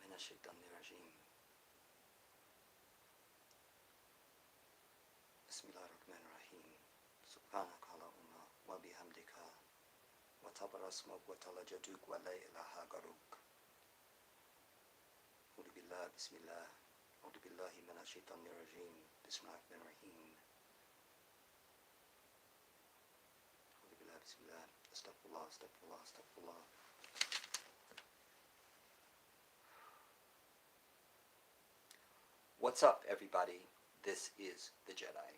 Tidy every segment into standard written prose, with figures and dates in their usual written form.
من الشيطان الرجيم. بسم الله الرحمن الرحيم. سبحانك اللهم وبحمدك وتبارك اسمك وتعالى جدك ولا إله غيرك. أعوذ بالله بسم الله أعوذ بالله من الشيطان الرجيم. بسم الله الرحمن الرحيم. أعوذ بالله بسم الله. استغفر الله استغفر الله استغفر الله. What's up, everybody? This is the Jedi.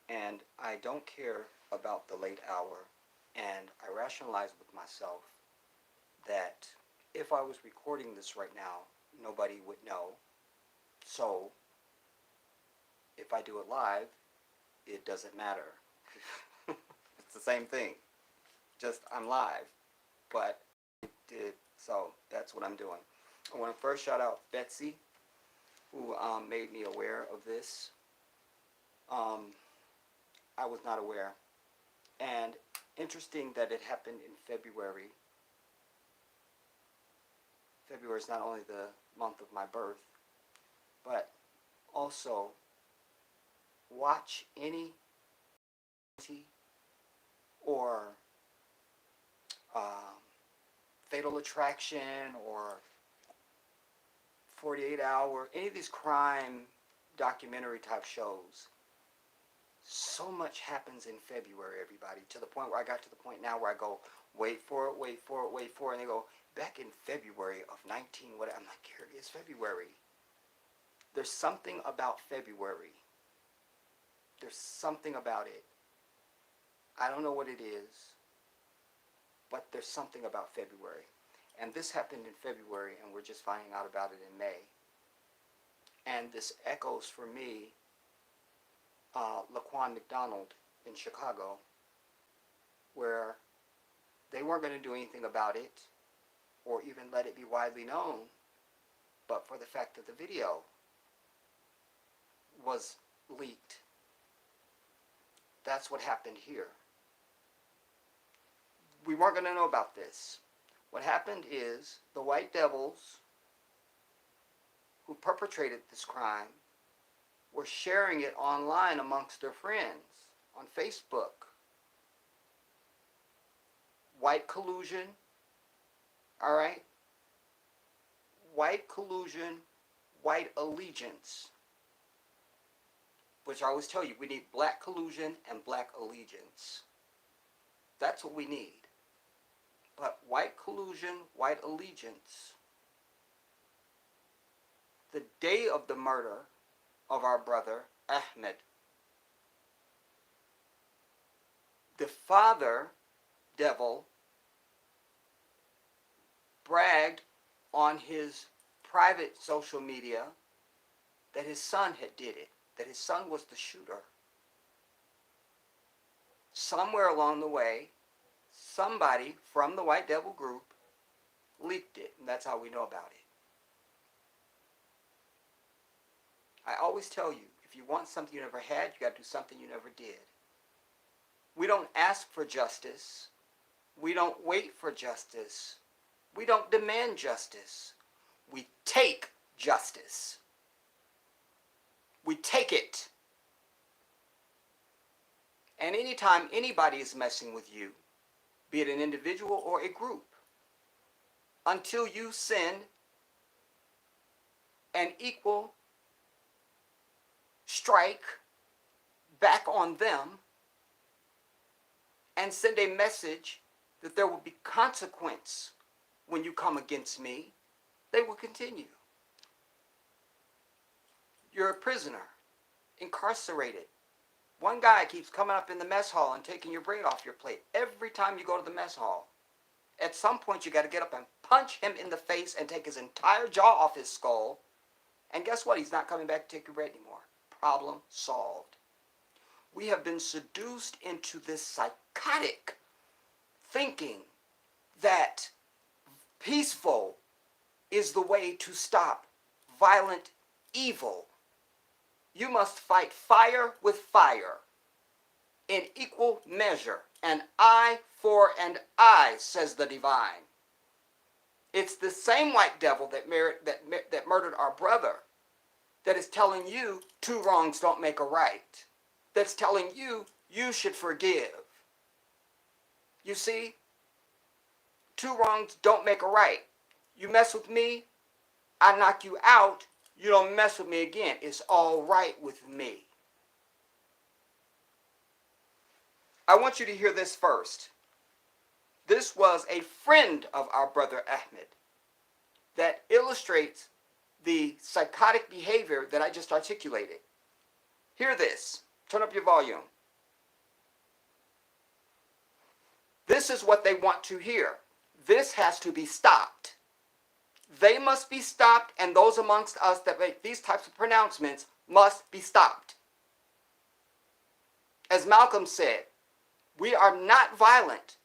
And I don't care about the late hour, and I rationalize with myself that if I was recording this right now, nobody would know. So, if I do it live, it doesn't matter. It's the same thing. Just I'm live. But so that's what I'm doing. I want to first shout out Betsy, who made me aware of this. I was not aware. And interesting that it happened in February. February is not only the month of my birth, but also watch any or Fatal Attraction or 48 Hour, any of these crime documentary type shows. So much happens in February, everybody, to the point where I got to the point now where I go, wait for it, wait for it, wait for it, and they go, back in February of 19, what? I'm like, here it is, February. There's something about February. There's something about it. I don't know what it is, but there's something about February. And this happened in February, and we're just finding out about it in May. And this echoes for me Laquan McDonald in Chicago, where they weren't going to do anything about it or even let it be widely known, but for the fact that the video was leaked. That's what happened here. We weren't going to know about this. What happened is the white devils who perpetrated this crime were sharing it online amongst their friends on Facebook. White collusion, all right? White collusion, white allegiance. Which I always tell you, we need black collusion and black allegiance. That's what we need. But white collusion, white allegiance. The day of the murder of our brother, Ahmaud, the father, devil, bragged on his private social media that his son had did it, that his son was the shooter. Somewhere along the way, somebody from the white devil group leaked it, and that's how we know about it. I always tell you, if you want something you never had, you got to do something you never did. We don't ask for justice. We don't wait for justice. We don't demand justice. We take justice. We take it. And anytime anybody is messing with you, be it an individual or a group, until you send an equal strike back on them and send a message that there will be consequence when you come against me, they will continue. You're a prisoner, incarcerated. One guy keeps coming up in the mess hall and taking your bread off your plate every time you go to the mess hall. At some point, you got to get up and punch him in the face and take his entire jaw off his skull. And guess what? He's not coming back to take your bread anymore. Problem solved. We have been seduced into this psychotic thinking that peaceful is the way to stop violent evil. You must fight fire with fire in equal measure. An eye for an eye, says the divine. It's the same white devil that murdered our brother that is telling you two wrongs don't make a right. That's telling you you should forgive. You see, two wrongs don't make a right. You mess with me, I knock you out, you don't mess with me again. It's all right with me. I want you to hear this first. This was a friend of our brother Ahmaud that illustrates the psychotic behavior that I just articulated. Hear this. Turn up your volume. This is what they want to hear. This has to be stopped. They must be stopped, and those amongst us that make these types of pronouncements must be stopped. As Malcolm said, we are not violent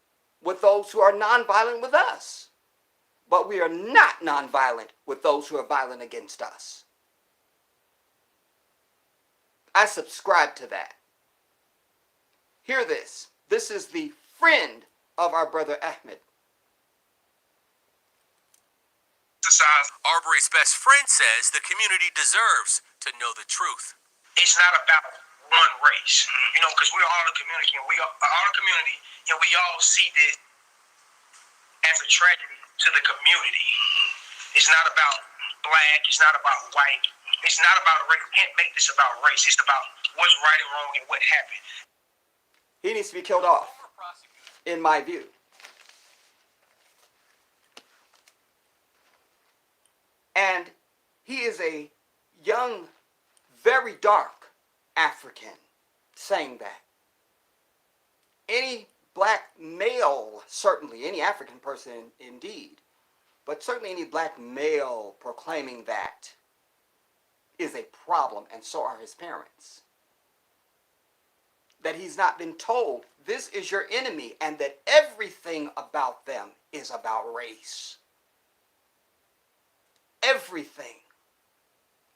with those who are nonviolent with us, but we are not nonviolent with those who are violent against us. I subscribe to that. Hear this. This is the friend of our brother Ahmaud. Arbery's best friend says the community deserves to know the truth. It's not about one race, because we're all a community, and we all see this as a tragedy to the community. It's not about black. It's not about white. It's not about race. You can't make this about race. It's about what's right and wrong and what happened. He needs to be killed off, in my view. And he is a young, very dark African saying that. Any black male, certainly, any African person indeed, but certainly any black male proclaiming that is a problem, and so are his parents. That he's not been told this is your enemy and that everything about them is about race. Everything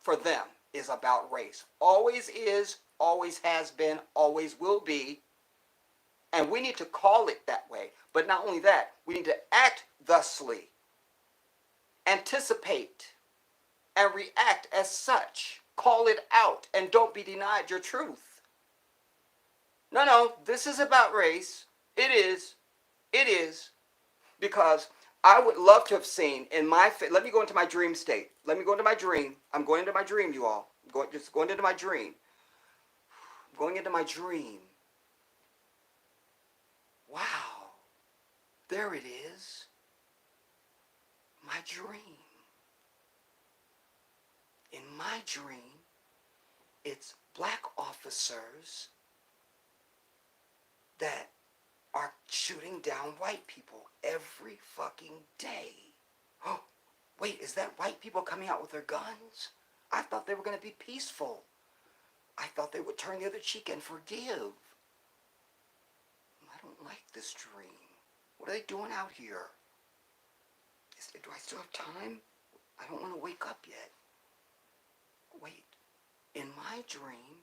for them is about race. Always is, always has been, always will be. And we need to call it that way. But not only that, we need to act thusly, anticipate, and react as such. Call it out and don't be denied your truth. No, this is about race. It is, because I would love to have seen in my, let me go into my dream state. Let me go into my dream. I'm going into my dream, you all. Just going into my dream. I'm going into my dream. Wow. There it is. My dream. In my dream, it's black officers that are shooting down white people every fucking day. Oh, wait, is that white people coming out with their guns? I thought they were going to be peaceful. I thought they would turn the other cheek and forgive. I don't like this dream. What are they doing out here? Do I still have time? I don't want to wake up yet. Wait, in my dream,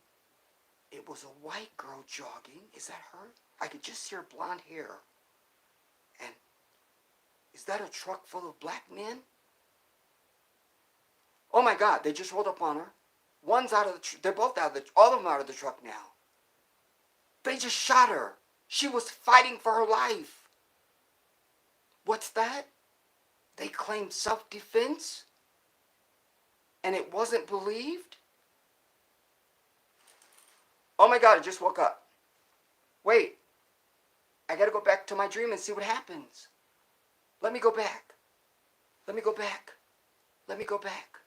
it was a white girl jogging. Is that her? I could just see her blonde hair. And is that a truck full of black men? Oh my God, they just rolled up on her. One's out of the they're both out of the, all of them out of the truck now. They just shot her. She was fighting for her life. What's that? They claimed self-defense? And it wasn't believed? Oh my God, I just woke up. Wait, I gotta go back to my dream and see what happens. Let me go back. Let me go back. Let me go back.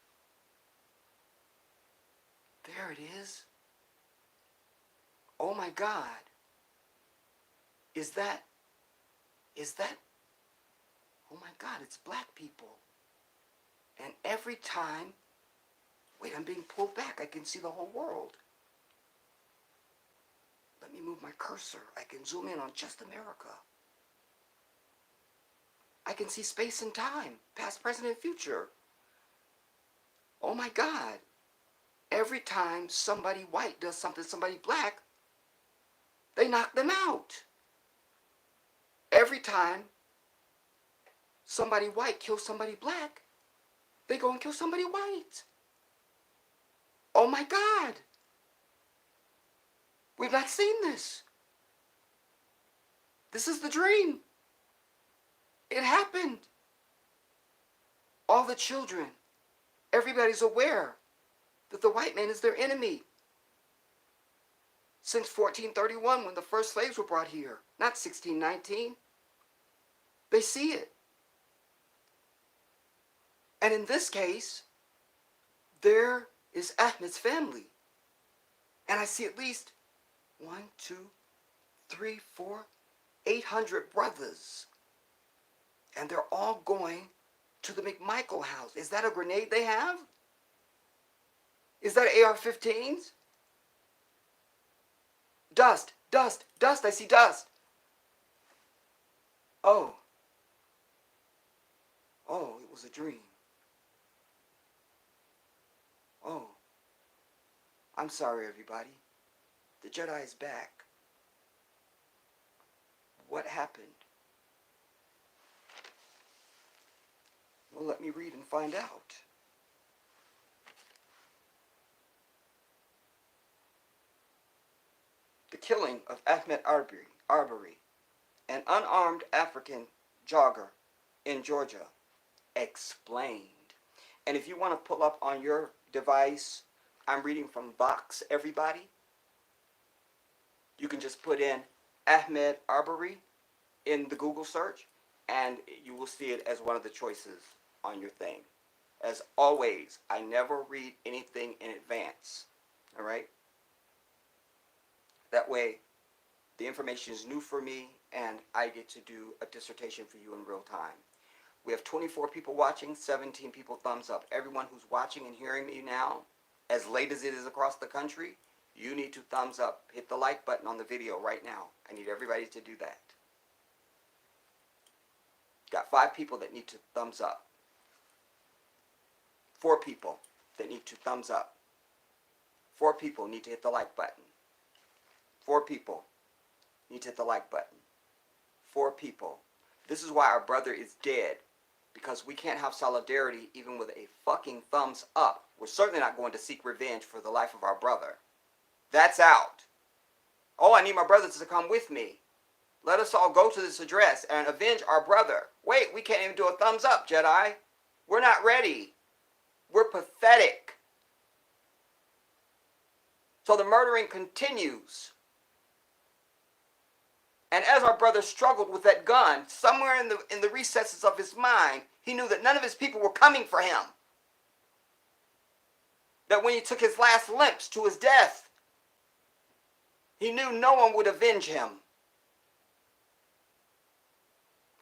There it is. Oh my God. Is that, oh my God, it's black people. And every time, wait, I'm being pulled back. I can see the whole world. Let me move my cursor. I can zoom in on just America. I can see space and time, past, present, and future. Oh my God. Every time somebody white does something to somebody black, they knock them out. Every time somebody white kills somebody black, they go and kill somebody white. Oh my God. We've not seen this. This is the dream. It happened. All the children, everybody's aware that the white man is their enemy. Since 1431, when the first slaves were brought here, not 1619. They see it. And in this case, there is Ahmaud's family. And I see at least 1, 2, 3, 4, 800 brothers. And they're all going to the McMichael house. Is that a grenade they have? Is that AR-15s? Dust, dust, dust. I see dust. Oh. Oh, it was a dream. Oh. I'm sorry, everybody. The Jedi is back. What happened? Well, let me read and find out. The killing of Ahmaud Arbery, an unarmed African jogger in Georgia, explained. And if you want to pull up on your device, I'm reading from Vox, everybody. You can just put in Ahmaud Arbery in the Google search, and you will see it as one of the choices on your thing. As always, I never read anything in advance. All right? That way, the information is new for me, and I get to do a dissertation for you in real time. We have 24 people watching, 17 people thumbs up. Everyone who's watching and hearing me now, as late as it is across the country, you need to thumbs up. Hit the like button on the video right now. I need everybody to do that. Got 5 people that need to thumbs up. 4 people that need to thumbs up. 4 people need to hit the like button. 4 people need to hit the like button. 4 people. This is why our brother is dead. Because we can't have solidarity even with a fucking thumbs up. We're certainly not going to seek revenge for the life of our brother. That's out. Oh, I need my brothers to come with me. Let us all go to this address and avenge our brother. Wait, we can't even do a thumbs up, Jedi. We're not ready. We're pathetic. So the murdering continues. And as our brother struggled with that gun, somewhere in the recesses of his mind, he knew that none of his people were coming for him. That when he took his last glimpse to his death, he knew no one would avenge him.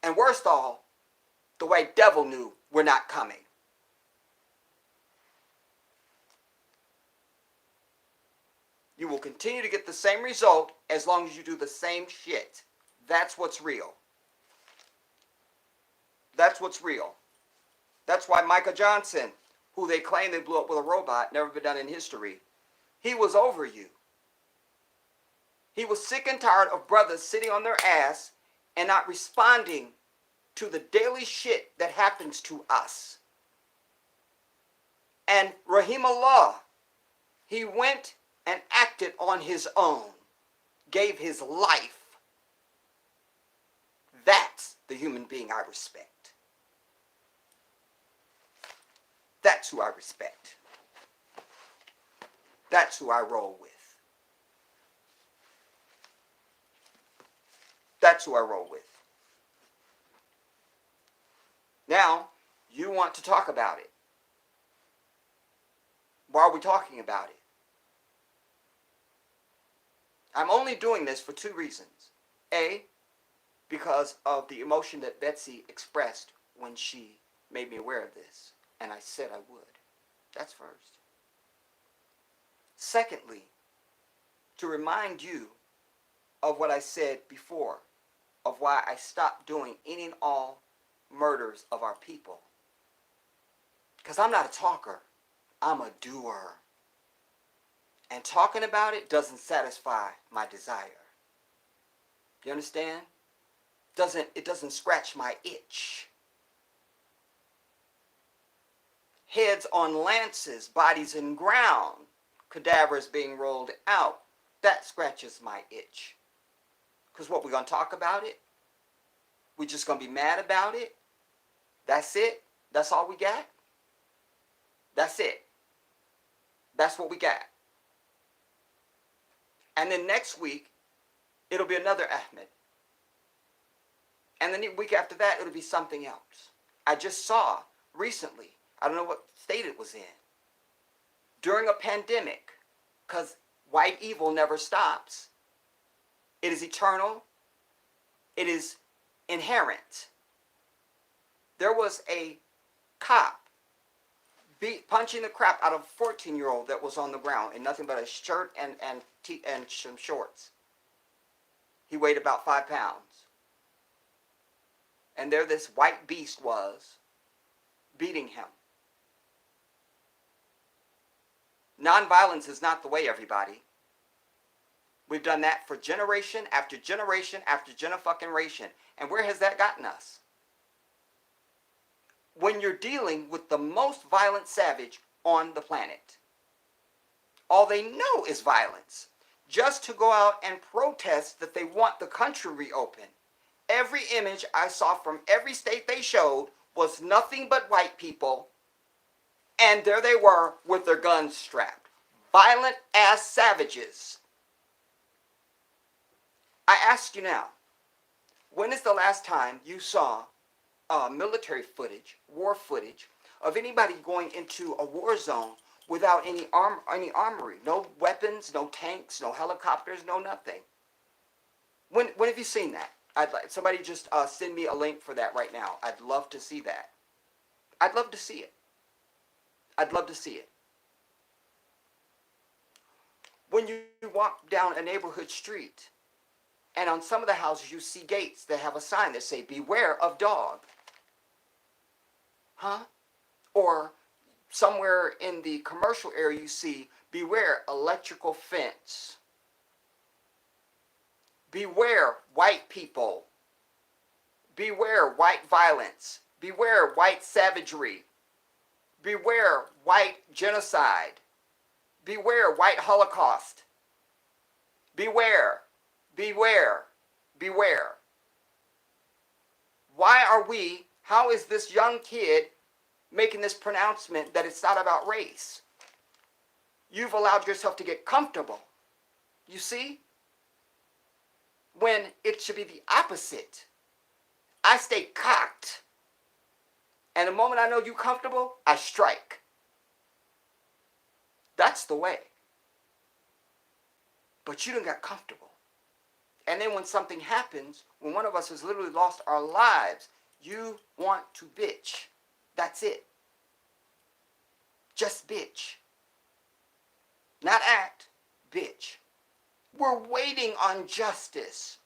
And worst of all, the white devil knew we're not coming. You will continue to get the same result as long as you do the same shit. That's what's real. That's what's real. That's why Micah Johnson, who they claim they blew up with a robot, never been done in history, he was over you. He was sick and tired of brothers sitting on their ass and not responding to the daily shit that happens to us. And Rahimullah, he went and acted on his own, gave his life. That's the human being I respect. That's who I respect. That's who I roll with. That's who I roll with. Now, you want to talk about it. Why are we talking about it? I'm only doing this for 2 reasons. A, because of the emotion that Betsy expressed when she made me aware of this. And I said I would. That's first. Secondly, to remind you of what I said before, of why I stopped doing any and all murders of our people. Because I'm not a talker. I'm a doer. And talking about it doesn't satisfy my desire. You understand? It doesn't scratch my itch. heads on lances, bodies in ground, cadavers being rolled out. That scratches my itch. Because what, we're going to talk about it? We're just going to be mad about it? That's it? That's all we got? That's it. That's what we got. And then next week, it'll be another Ahmaud. And then the week after that, it'll be something else. I just saw recently, I don't know what state it was in, during a pandemic, because white evil never stops. It is eternal. It is inherent. There was a cop punching the crap out of a 14-year-old that was on the ground in nothing but a shirt and some shorts. He weighed about 5 pounds. And there this white beast was beating him. Nonviolence is not the way, everybody. We've done that for generation after generation after generation. And where has that gotten us? When you're dealing with the most violent savage on the planet, all they know is violence. Just to go out and protest that they want the country reopened. Every image I saw from every state they showed was nothing but white people. And there they were with their guns strapped. Violent ass savages. I ask you now, when is the last time you saw military footage, war footage, of anybody going into a war zone without any armory? No weapons, no tanks, no helicopters, no nothing. When have you seen that? I'd like somebody just send me a link for that right now. I'd love to see that. I'd love to see it. I'd love to see it. When you walk down a neighborhood street, and on some of the houses you see gates that have a sign that say, "Beware of dog." Huh? Or somewhere in the commercial area you see, "Beware electrical fence." Beware white people. Beware white violence. Beware white savagery. Beware white genocide. Beware white Holocaust. Beware, beware, beware. Why are we, how is this young kid making this pronouncement that it's not about race? You've allowed yourself to get comfortable. You see? When it should be the opposite. I stay cocked. And the moment I know you're comfortable, I strike. That's the way. But you done got comfortable. And then when something happens, when one of us has literally lost our lives, you want to bitch. That's it. Just bitch. Not act, bitch. We're waiting on justice.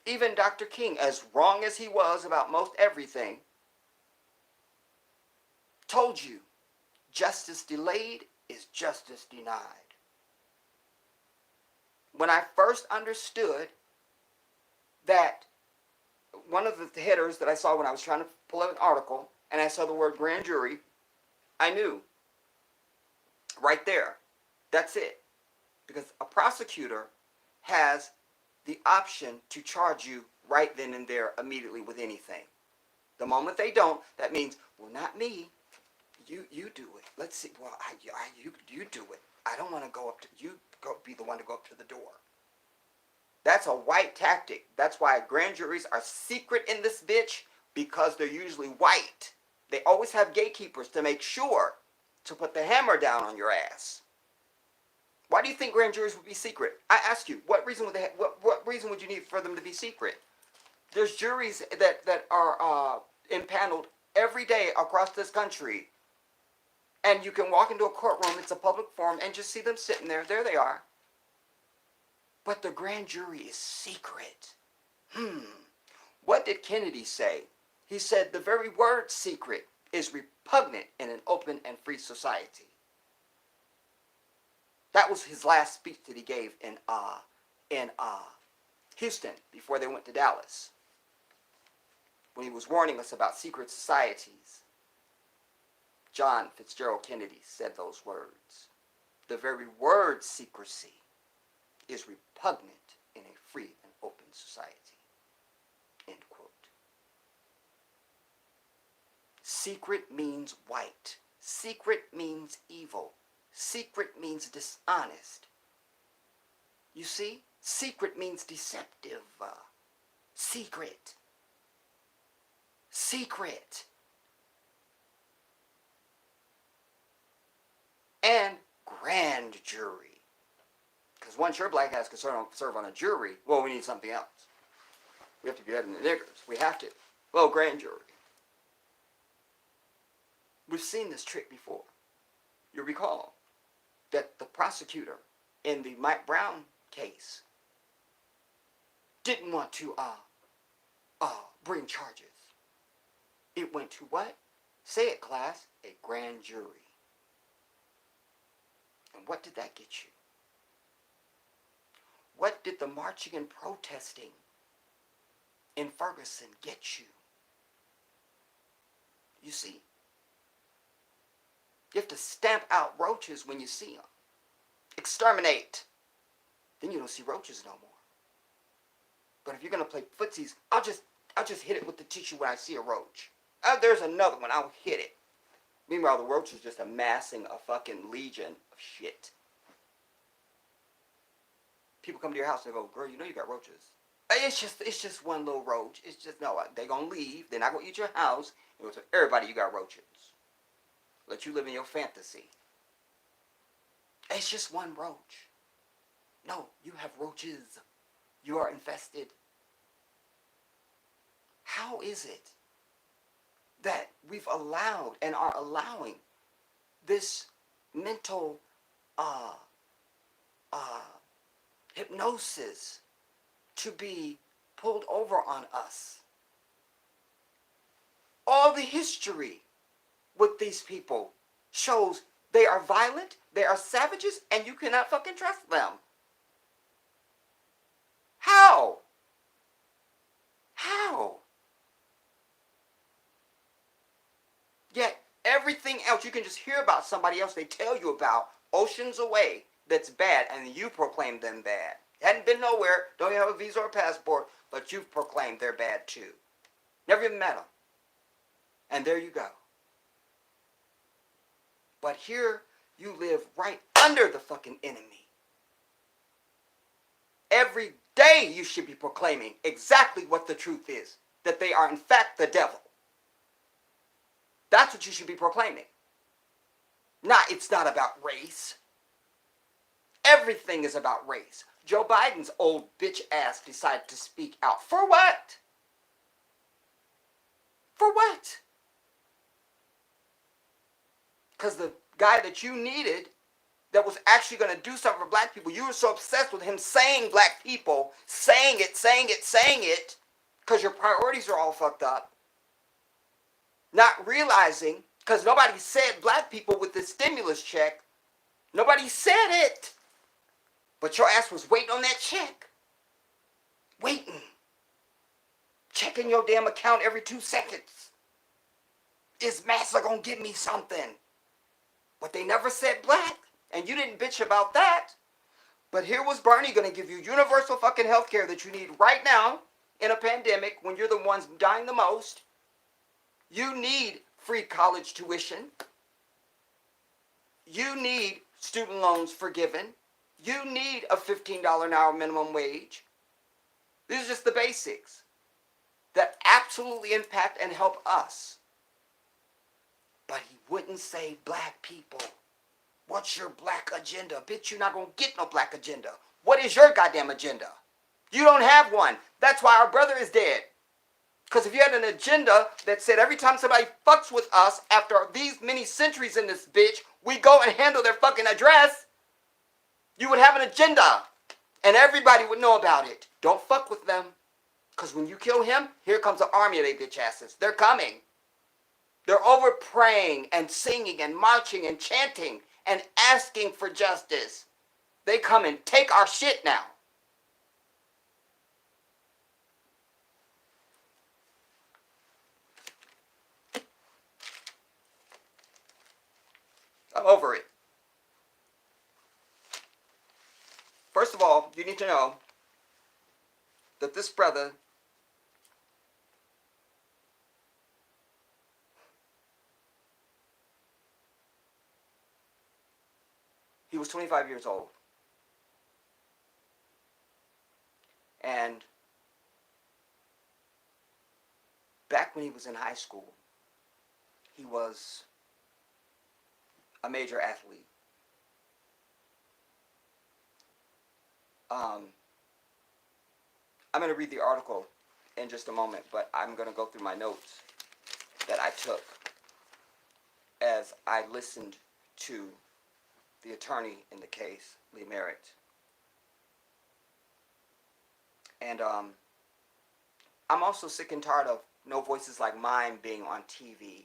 Even Dr. King, as wrong as he was about most everything, told you, justice delayed is justice denied. When I first understood that, one of the headers that I saw when I was trying to pull up an article, and I saw the word grand jury, I knew right there, that's it. Because a prosecutor has the option to charge you right then and there immediately with anything. The moment they don't, that means, well, not me. You do it. Let's see. Well, you do it. I don't want to go up to you. Be the one to go up to the door. That's a white tactic. That's why grand juries are secret in this bitch, because they're usually white. They always have gatekeepers to make sure to put the hammer down on your ass. Why do you think grand juries would be secret? I ask you, what reason would they? What reason would you need for them to be secret? There's juries that are impaneled every day across this country, and you can walk into a courtroom. It's a public forum, and just see them sitting there. There they are. But the grand jury is secret. What did Kennedy say? He said the very word secret is repugnant in an open and free society. That was his last speech that he gave in Houston before they went to Dallas, when he was warning us about secret societies. John Fitzgerald Kennedy said those words. The very word secrecy is repugnant in a free and open society. End quote. Secret means white. Secret means evil. Secret means dishonest. You see? Secret means deceptive. Secret. Secret. And grand jury. Because once your black ass can serve on a jury, well, we need something else. We have to be better than the niggers. We have to. Well, grand jury. We've seen this trick before. You recall that the prosecutor in the Mike Brown case didn't want to bring charges. It went to what? Say it, class. A grand jury. And what did that get you? What did the marching and protesting in Ferguson get you? You see, you have to stamp out roaches when you see them. Exterminate. Then you don't see roaches no more. But if you're gonna play footsies, I'll just hit it with the tissue when I see a roach. There's another one. I'll hit it. Meanwhile, the roach is just amassing a fucking legion of shit. People come to your house and they go, girl, you know you got roaches. It's just one little roach. It's just, no, they gonna leave. They're not gonna eat your house. And go tell everybody you got roaches. Let you live in your fantasy. It's just one roach. No, you have roaches. You are infested. How is it that we've allowed and are allowing this mental hypnosis to be pulled over on us? All the history with these people shows they are violent, they are savages, and you cannot fucking trust them. How? How? Yet everything else you can just hear about somebody else they tell you about oceans away that's bad, and you proclaim them bad. Hadn't been nowhere, don't even have a visa or a passport, but you've proclaimed they're bad too. Never even met them. And there you go. But here you live right under the fucking enemy. Every day you should be proclaiming exactly what the truth is. That they are in fact the devil. That's what you should be proclaiming. It's not about race. Everything is about race. Joe Biden's old bitch ass decided to speak out. For what? For what? Because the guy that you needed that was actually going to do something for black people, you were so obsessed with him saying black people, saying it, because your priorities are all fucked up. Not realizing, because nobody said black people with this stimulus check. Nobody said it. But your ass was waiting on that check. Waiting. Checking your damn account every 2 seconds. Is Massa gonna give me something? But they never said black. And you didn't bitch about that. But here was Bernie gonna give you universal fucking health care that you need right now in a pandemic when you're the ones dying the most. You need free college tuition. You need student loans forgiven. You need a $15 an hour minimum wage. These are just the basics that absolutely impact and help us. But he wouldn't say black people. What's your black agenda? Bitch, you're not going to get no black agenda. What is your goddamn agenda? You don't have one. That's why our brother is dead. Because if you had an agenda that said every time somebody fucks with us after these many centuries in this bitch, we go and handle their fucking address, you would have an agenda. And everybody would know about it. Don't fuck with them. Because when you kill him, here comes an army of they bitch asses. They're coming. They're over praying and singing and marching and chanting and asking for justice. They come and take our shit now. over it. First of all, you need to know that this brother he was 25 years old. And back when he was in high school, he was a major athlete. I'm going to read the article in just a moment, but I'm going to go through my notes that I took as I listened to the attorney in the case, Lee Merritt. And I'm also sick and tired of no voices like mine being on TV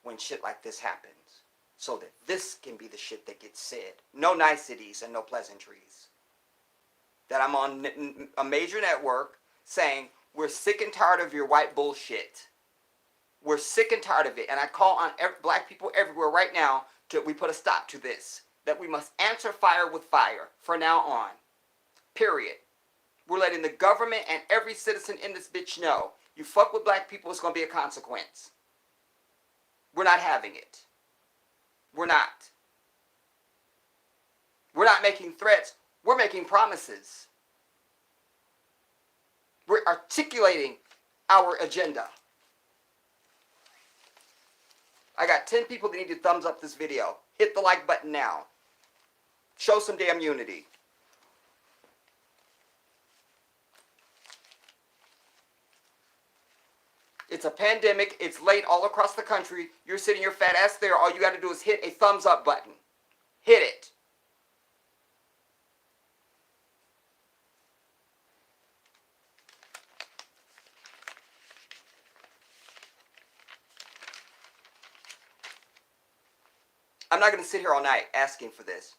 when shit like this happens, so that this can be the shit that gets said. No niceties and no pleasantries. That I'm on a major network saying, we're sick and tired of your white bullshit. We're sick and tired of it. And I call on black people everywhere right now we put a stop to this. That we must answer fire with fire from now on. Period. We're letting the government and every citizen in this bitch know, you fuck with black people, it's going to be a consequence. We're not having it. We're not. We're not making threats. We're making promises. We're articulating our agenda. I got 10 people that need to thumbs up this video. Hit the like button now. Show some damn unity. It's a pandemic. It's late all across the country. You're sitting your fat ass there. All you got to do is hit a thumbs up button. Hit it. I'm not going to sit here all night asking for this.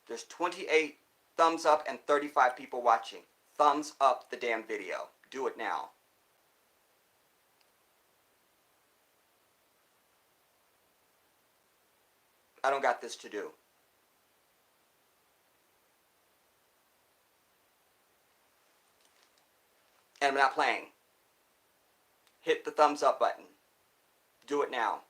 There's 28 thumbs up and 35 people watching. Thumbs up the damn video. Do it now. I don't got this to do. And I'm not playing. Hit the thumbs up button. Do it now.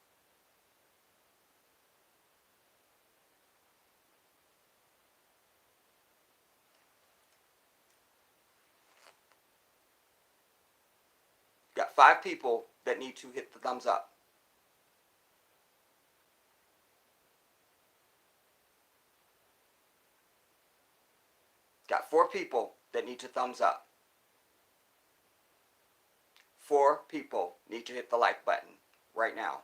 Got 5 people that need to hit the thumbs up. Got 4 people that need to thumbs up. 4 people need to hit the like button right now.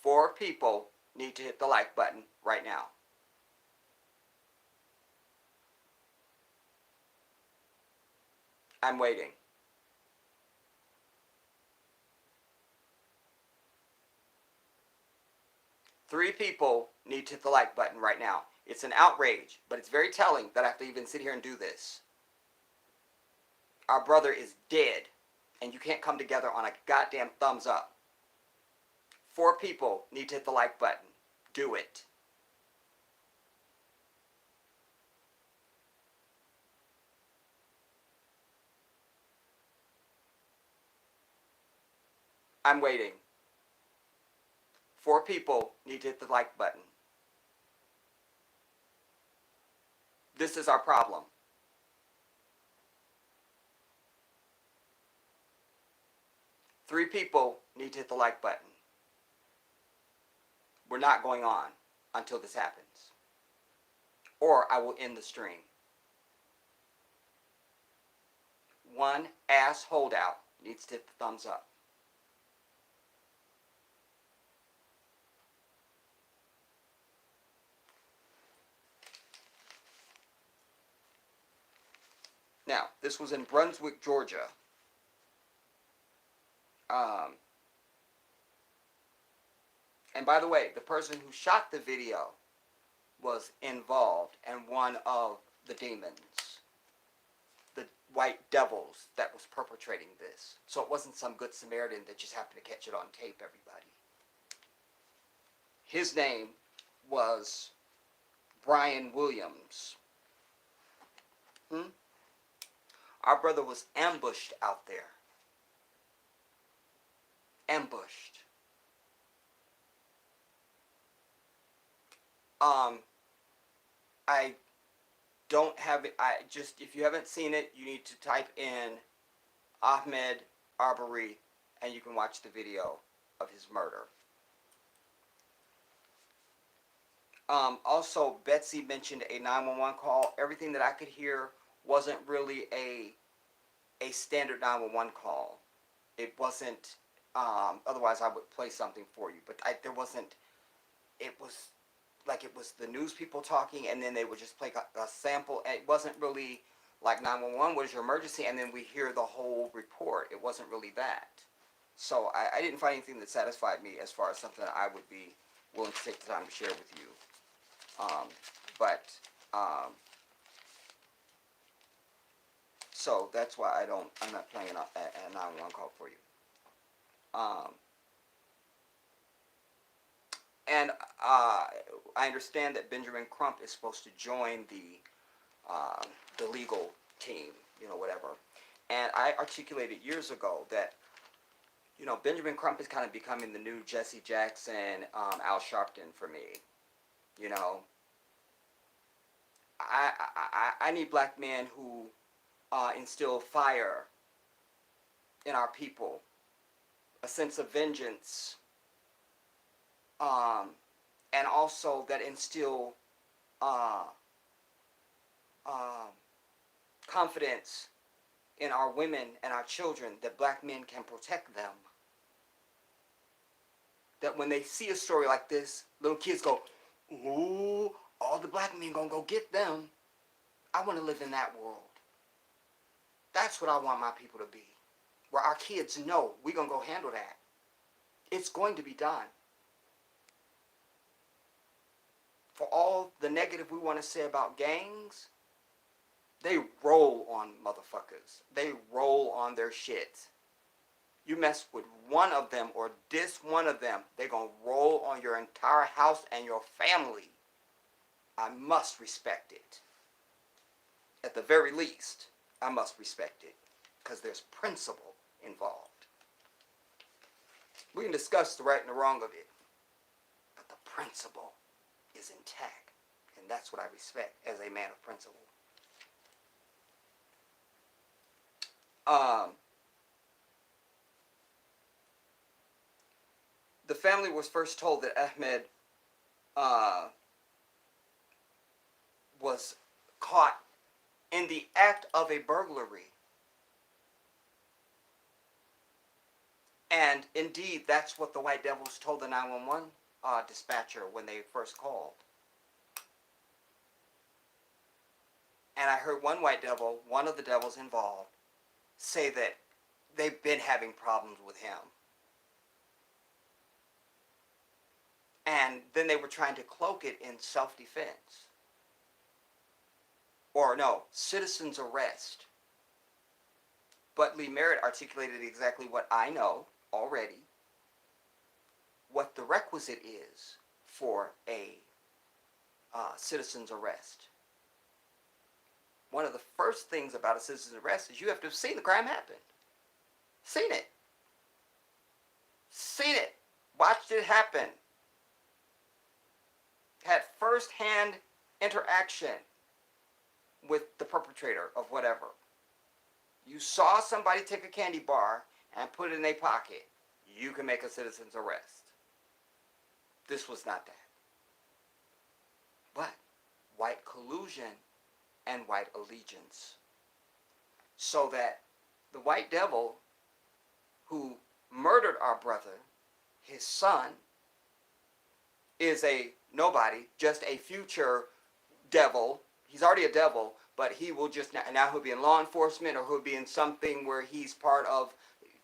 Four people need to hit the like button right now. I'm waiting. Three people need to hit the like button right now. It's an outrage, but it's very telling that I have to even sit here and do this. Our brother is dead, and you can't come together on a goddamn thumbs up. 4 people need to hit the like button. Do it. I'm waiting. 4 people need to hit the like button. This is our problem. Three people need to hit the like button. We're not going on until this happens. Or I will end the stream. 1 ass holdout needs to hit the thumbs up. Now, this was in Brunswick, Georgia. And by the way, the person who shot the video was involved in one of the demons. white devils that was perpetrating this. So it wasn't some good Samaritan that just happened to catch it on tape, everybody. His name was Brian Williams. Our brother was ambushed out there. Ambushed. I don't have it. If you haven't seen it, you need to type in Ahmaud Arbery and you can watch the video of his murder. Also, Betsy mentioned a 911 call. Everything that I could hear wasn't really a standard 911 call. It wasn't. Otherwise, I would play something for you. But there wasn't. It was like it was the news people talking, and then they would just play a sample. And it wasn't really like 911. What is your emergency? And then we hear the whole report. It wasn't really that. So I didn't find anything that satisfied me as far as something that I would be willing to take the time to share with you. So that's why I'm not playing a 911 call for you. And I understand that Benjamin Crump is supposed to join the legal team, whatever. And I articulated years ago that, Benjamin Crump is kind of becoming the new Jesse Jackson, Al Sharpton for me. I need black men who instill fire in our people, a sense of vengeance, and also that instill confidence in our women and our children that black men can protect them. That when they see a story like this, little kids go, ooh, all the black men gonna go get them. I want to live in that world. That's what I want my people to be. Where our kids know we're gonna go handle that. It's going to be done. For all the negative we want to say about gangs, they roll on motherfuckers. They roll on their shit. You mess with one of them or diss one of them, they're going to roll on your entire house and your family. I must respect it. At the very least, I must respect it because there's principle involved. We can discuss the right and the wrong of it, but the principle is intact, and that's what I respect as a man of principle. The family was first told that Ahmaud was caught in the act of a burglary. And indeed, that's what the White Devils told the 911 dispatcher when they first called. And I heard one white devil, one of the devils involved, say that they've been having problems with him. And then they were trying to cloak it in self-defense. Or no, citizen's arrest. But Lee Merritt articulated exactly what I know already, what the requisite is for a citizen's arrest. One of the first things about a citizen's arrest is you have to have seen the crime happen. Seen it. Seen it. Watched it happen. Had first-hand interaction with the perpetrator of whatever. You saw somebody take a candy bar and put it in their pocket. You can make a citizen's arrest. This was not that. But white collusion and white allegiance. So that the white devil who murdered our brother, his son, is a nobody, just a future devil. He's already a devil, but he will just, now he'll be in law enforcement or he'll be in something where he's part of,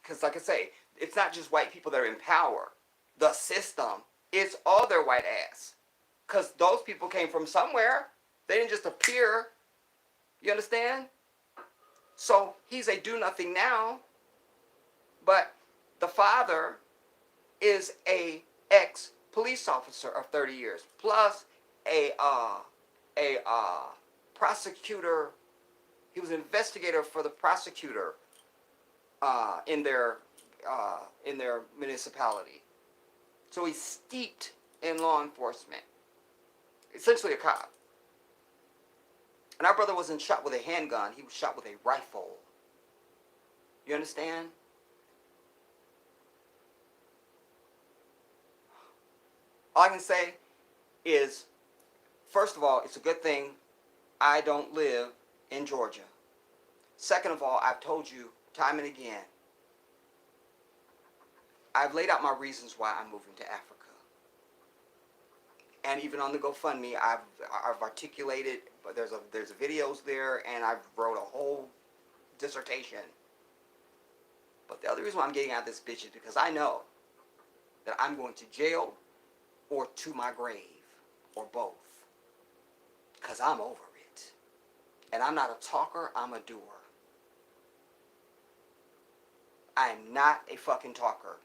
because like I say, it's not just white people that are in power. The system, it's all their white ass. Because those people came from somewhere. They didn't just appear. You understand? So he's a do nothing now, but the father is a ex police officer of 30 years plus a prosecutor. He was an investigator for the prosecutor in their municipality. So he's steeped in law enforcement, essentially a cop. And our brother wasn't shot with a handgun, he was shot with a rifle. You understand? All I can say is, first of all, it's a good thing I don't live in Georgia. Second of all, I've told you time and again, I've laid out my reasons why I'm moving to Africa. And even on the GoFundMe, I've articulated, but there's videos there, and I've wrote a whole dissertation. But the other reason why I'm getting out of this bitch is because I know that I'm going to jail or to my grave, or both. Because I'm over it. And I'm not a talker, I'm a doer. I am not a fucking talker.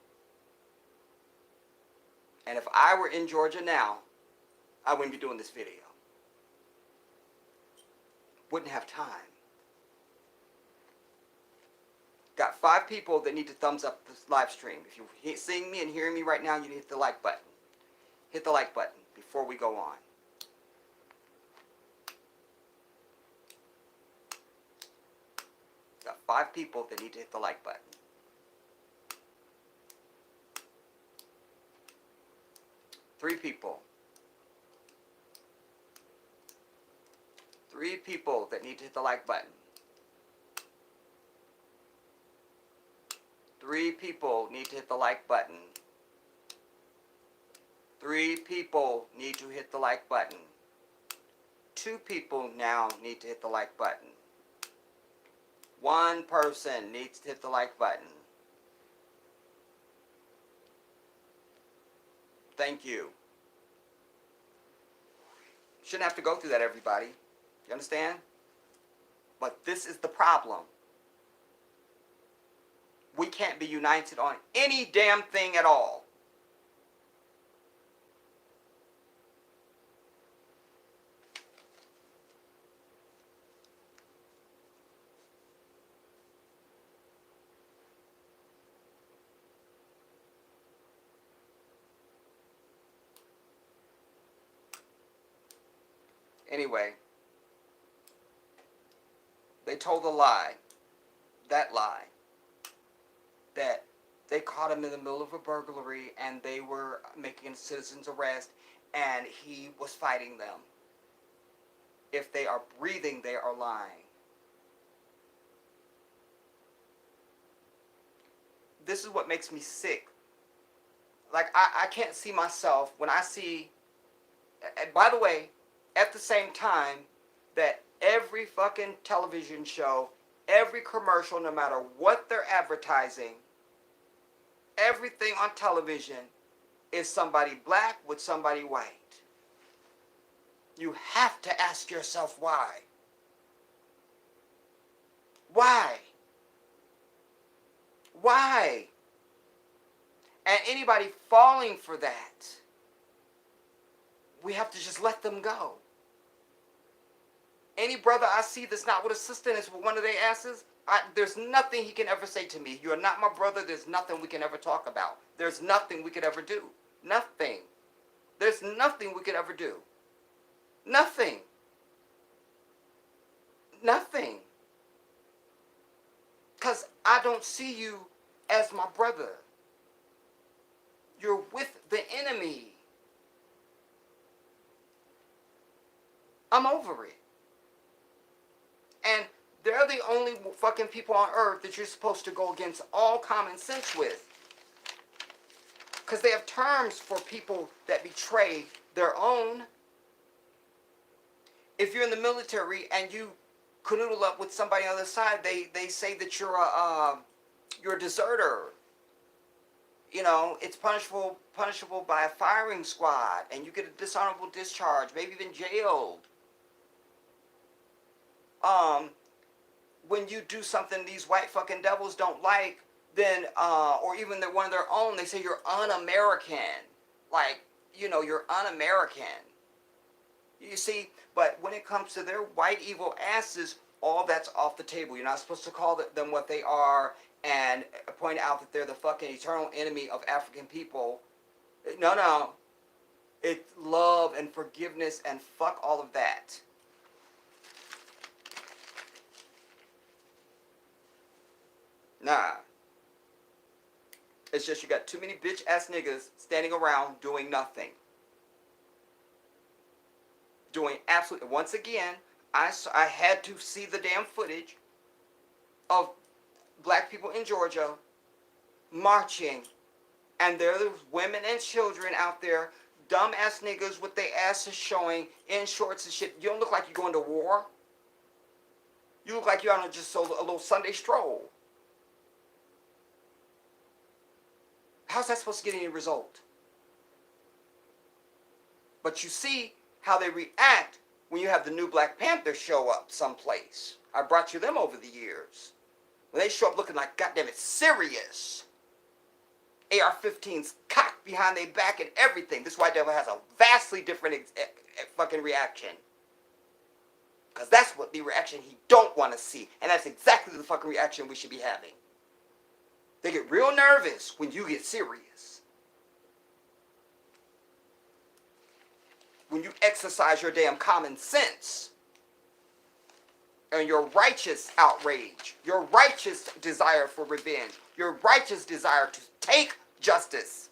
And if I were in Georgia now, I wouldn't be doing this video. Wouldn't have time. Got 5 people that need to thumbs up this live stream. If you're seeing me and hearing me right now, you need to hit the like button. Hit the like button before we go on. Got 5 people that need to hit the like button. 3 people. 3 people that need to hit the like button. 3 people need to hit the like button. 3 people need to hit the like button. 2 people now need to hit the like button. 1 person needs to hit the like button. Thank you. Shouldn't have to go through that, everybody. You understand? But this is the problem. We can't be united on any damn thing at all. Anyway, they told a lie, that they caught him in the middle of a burglary and they were making a citizen's arrest and he was fighting them. If they are breathing, they are lying. This is what makes me sick. Like, I can't see myself when I see, and by the way, at the same time that every fucking television show, every commercial, no matter what they're advertising, everything on television is somebody black with somebody white. You have to ask yourself why. Why? Why? And anybody falling for that, we have to just let them go. Any brother I see that's not with a sister and is with one of their asses, there's nothing he can ever say to me. You're not my brother. There's nothing we can ever talk about. There's nothing we could ever do. Nothing. There's nothing we could ever do. Nothing. Nothing. Because I don't see you as my brother. You're with the enemy. I'm over it. And they're the only fucking people on earth that you're supposed to go against all common sense with. Because they have terms for people that betray their own. If you're in the military and you canoodle up with somebody on the other side, they say that you're a deserter. You know, it's punishable by a firing squad, and you get a dishonorable discharge, maybe even jailed. when you do something these white fucking devils don't like, then or even they're one of their own, they say you're un-American. Like, you know, you're un-American. You see, but when it comes to their white evil asses, all that's off the table. You're not supposed to call them what they are and point out that they're the fucking eternal enemy of African people. No, no. It's love and forgiveness and fuck all of that. Nah. It's just you got too many bitch ass niggas standing around doing nothing. Doing absolutely. Once again, I had to see the damn footage of black people in Georgia marching, and there's women and children out there, dumb ass niggas with their asses showing in shorts and shit. You don't look like you're going to war. You look like you're on just a little Sunday stroll. How's that supposed to get any result? But you see how they react when you have the new Black Panther show up someplace. I brought you them over the years. When they show up looking like, goddamn it, serious. AR-15s cocked behind their back and everything. This white devil has a vastly different fucking reaction. Because that's what the reaction he don't want to see. And that's exactly the fucking reaction we should be having. They get real nervous when you get serious. When you exercise your damn common sense. And your righteous outrage. Your righteous desire for revenge. Your righteous desire to take justice.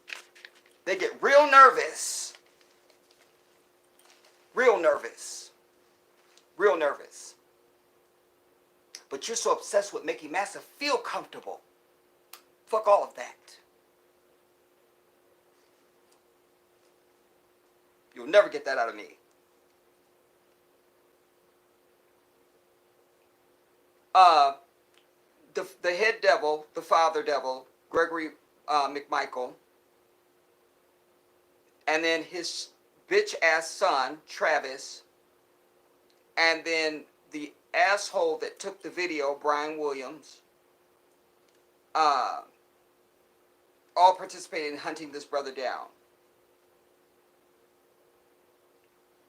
They get real nervous. Real nervous. Real nervous. But you're so obsessed with making Massa feel comfortable. Fuck all of that. You'll never get that out of me. The head devil, the father devil, Gregory McMichael, and then his bitch ass son, Travis, and then the asshole that took the video, Brian Williams, all participated in hunting this brother down.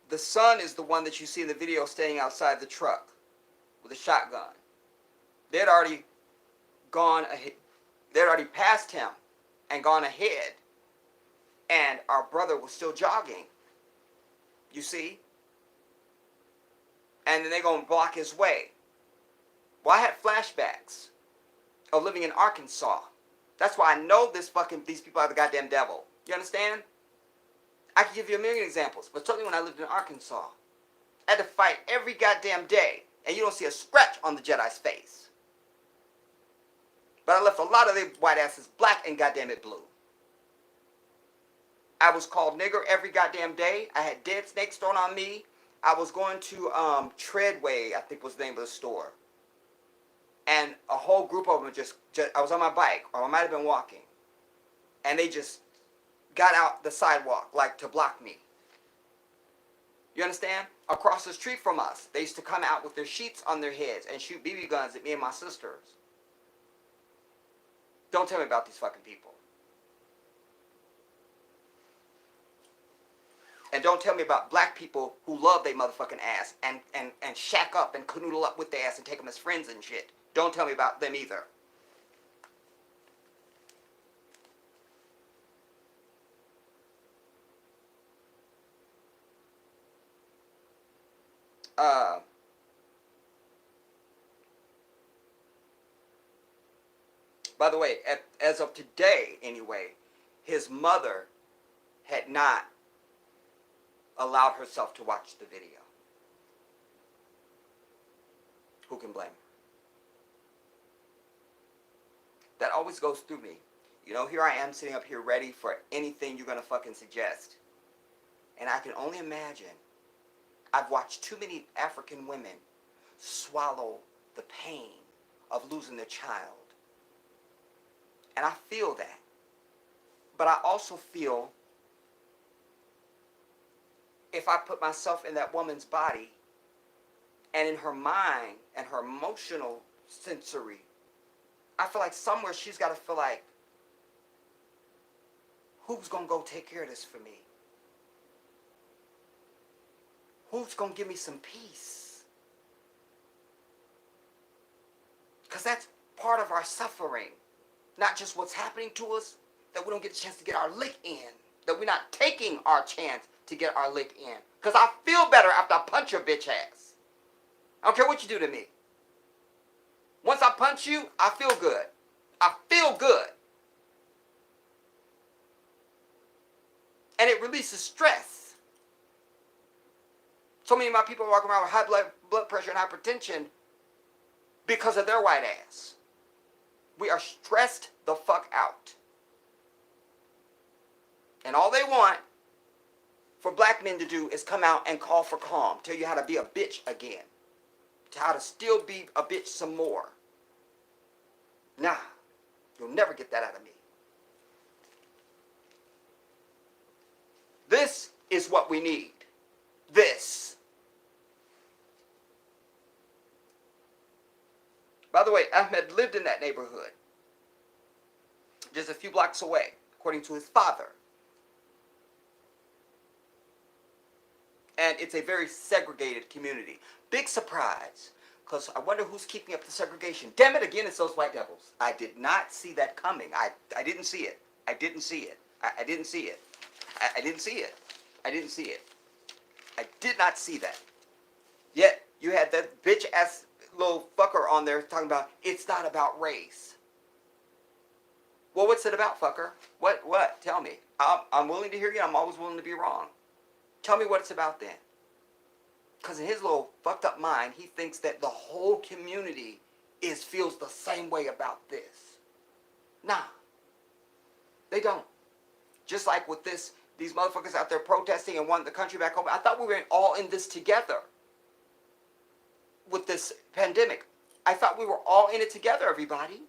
The son is the one that you see in the video standing outside the truck with a shotgun. They'd already gone ahead. They'd already passed him and gone ahead. And our brother was still jogging. You see? And then they're going to block his way. Well, I had flashbacks of living in Arkansas. That's why I know these people are the goddamn devil. You understand? I could give you a million examples, but certainly when I lived in Arkansas, I had to fight every goddamn day, and you don't see a scratch on the Jedi's face. But I left a lot of their white asses black and goddamn it blue. I was called nigger every goddamn day. I had dead snakes thrown on me. I was going to Treadway, I think was the name of the store. And a whole group of them just I was on my bike, or I might have been walking. And they just got out the sidewalk, like to block me. You understand? Across the street from us, they used to come out with their sheets on their heads and shoot BB guns at me and my sisters. Don't tell me about these fucking people. And don't tell me about black people who love their motherfucking ass and shack up and canoodle up with their ass and take them as friends and shit. Don't tell me about them either. By the way, as of today, anyway, his mother had not allowed herself to watch the video. Who can blame her? That always goes through me. You know, here I am sitting up here ready for anything you're going to fucking suggest. And I can only imagine, I've watched too many African women swallow the pain of losing their child. And I feel that. But I also feel if I put myself in that woman's body and in her mind and her emotional sensory. I feel like somewhere she's got to feel like, who's going to go take care of this for me? Who's going to give me some peace? Because that's part of our suffering. Not just what's happening to us, that we don't get a chance to get our lick in. That we're not taking our chance to get our lick in. Because I feel better after I punch your bitch ass. I don't care what you do to me. Once I punch you, I feel good. I feel good. And it releases stress. So many of my people are walking around with high blood pressure and hypertension because of their white ass. We are stressed the fuck out. And all they want for black men to do is come out and call for calm. Tell you how to be a bitch again. How to still be a bitch some more. Nah, you'll never get that out of me. This is what we need. This. By the way, Ahmaud lived in that neighborhood, just a few blocks away, according to his father. And it's a very segregated community. Big surprise, because I wonder who's keeping up the segregation. Damn it, again, it's those white devils. I did not see that coming. I didn't see it. I didn't see it. I didn't see it. I didn't see it. I didn't see it. I did not see that. Yet, you had that bitch-ass little fucker on there talking about, it's not about race. Well, what's it about, fucker? What? Tell me. I'm willing to hear you. I'm always willing to be wrong. Tell me what it's about then. Because in his little fucked up mind, he thinks that the whole community feels the same way about this. Nah. They don't. Just like with these motherfuckers out there protesting and wanting the country back home. I thought we were all in this together. With this pandemic. I thought we were all in it together, everybody.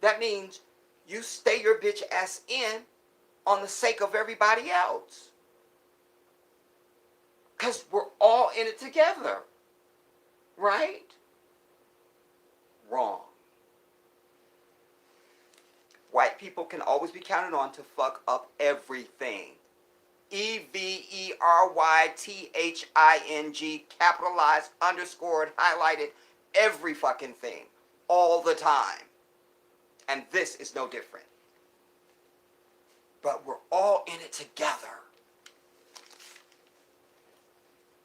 That means you stay your bitch ass in on the sake of everybody else. Because we're all in it together. Right? Wrong. White people can always be counted on to fuck up everything. EVERYTHING, capitalized, underscored, highlighted, every fucking thing. All the time. And this is no different. But we're all in it together.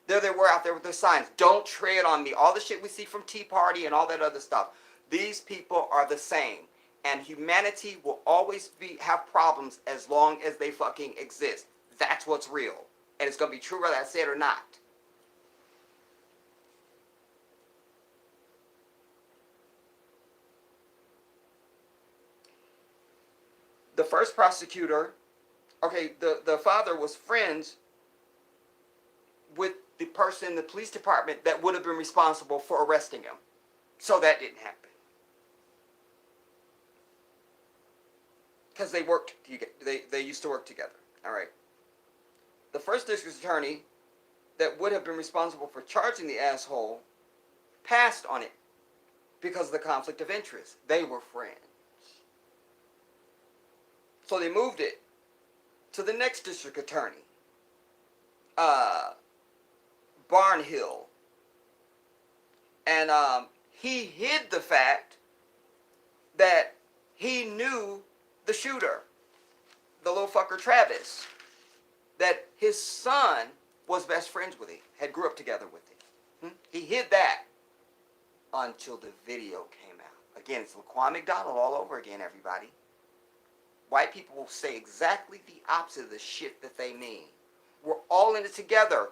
There they were out there with their signs. Don't tread on me. All the shit we see from Tea Party and all that other stuff. These people are the same. And humanity will always have problems as long as they fucking exist. That's what's real. And it's going to be true whether I say it or not. The first prosecutor, okay, the father was friends with the person in the police department that would have been responsible for arresting him. So that didn't happen. Because they worked, they used to work together. All right. The first district attorney that would have been responsible for charging the asshole passed on it because of the conflict of interest. They were friends. So they moved it to the next district attorney, Barnhill. And he hid the fact that he knew the shooter, the little fucker Travis, that his son was best friends with him, had grew up together with him. He hid that until the video came out. Again, it's Laquan McDonald all over again, everybody. White people will say exactly the opposite of the shit that they mean. We're all in it together.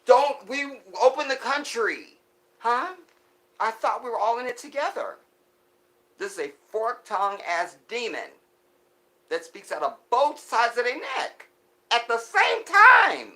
Don't we open the country? Huh? I thought we were all in it together. This is a fork-tongued ass demon that speaks out of both sides of their neck at the same time.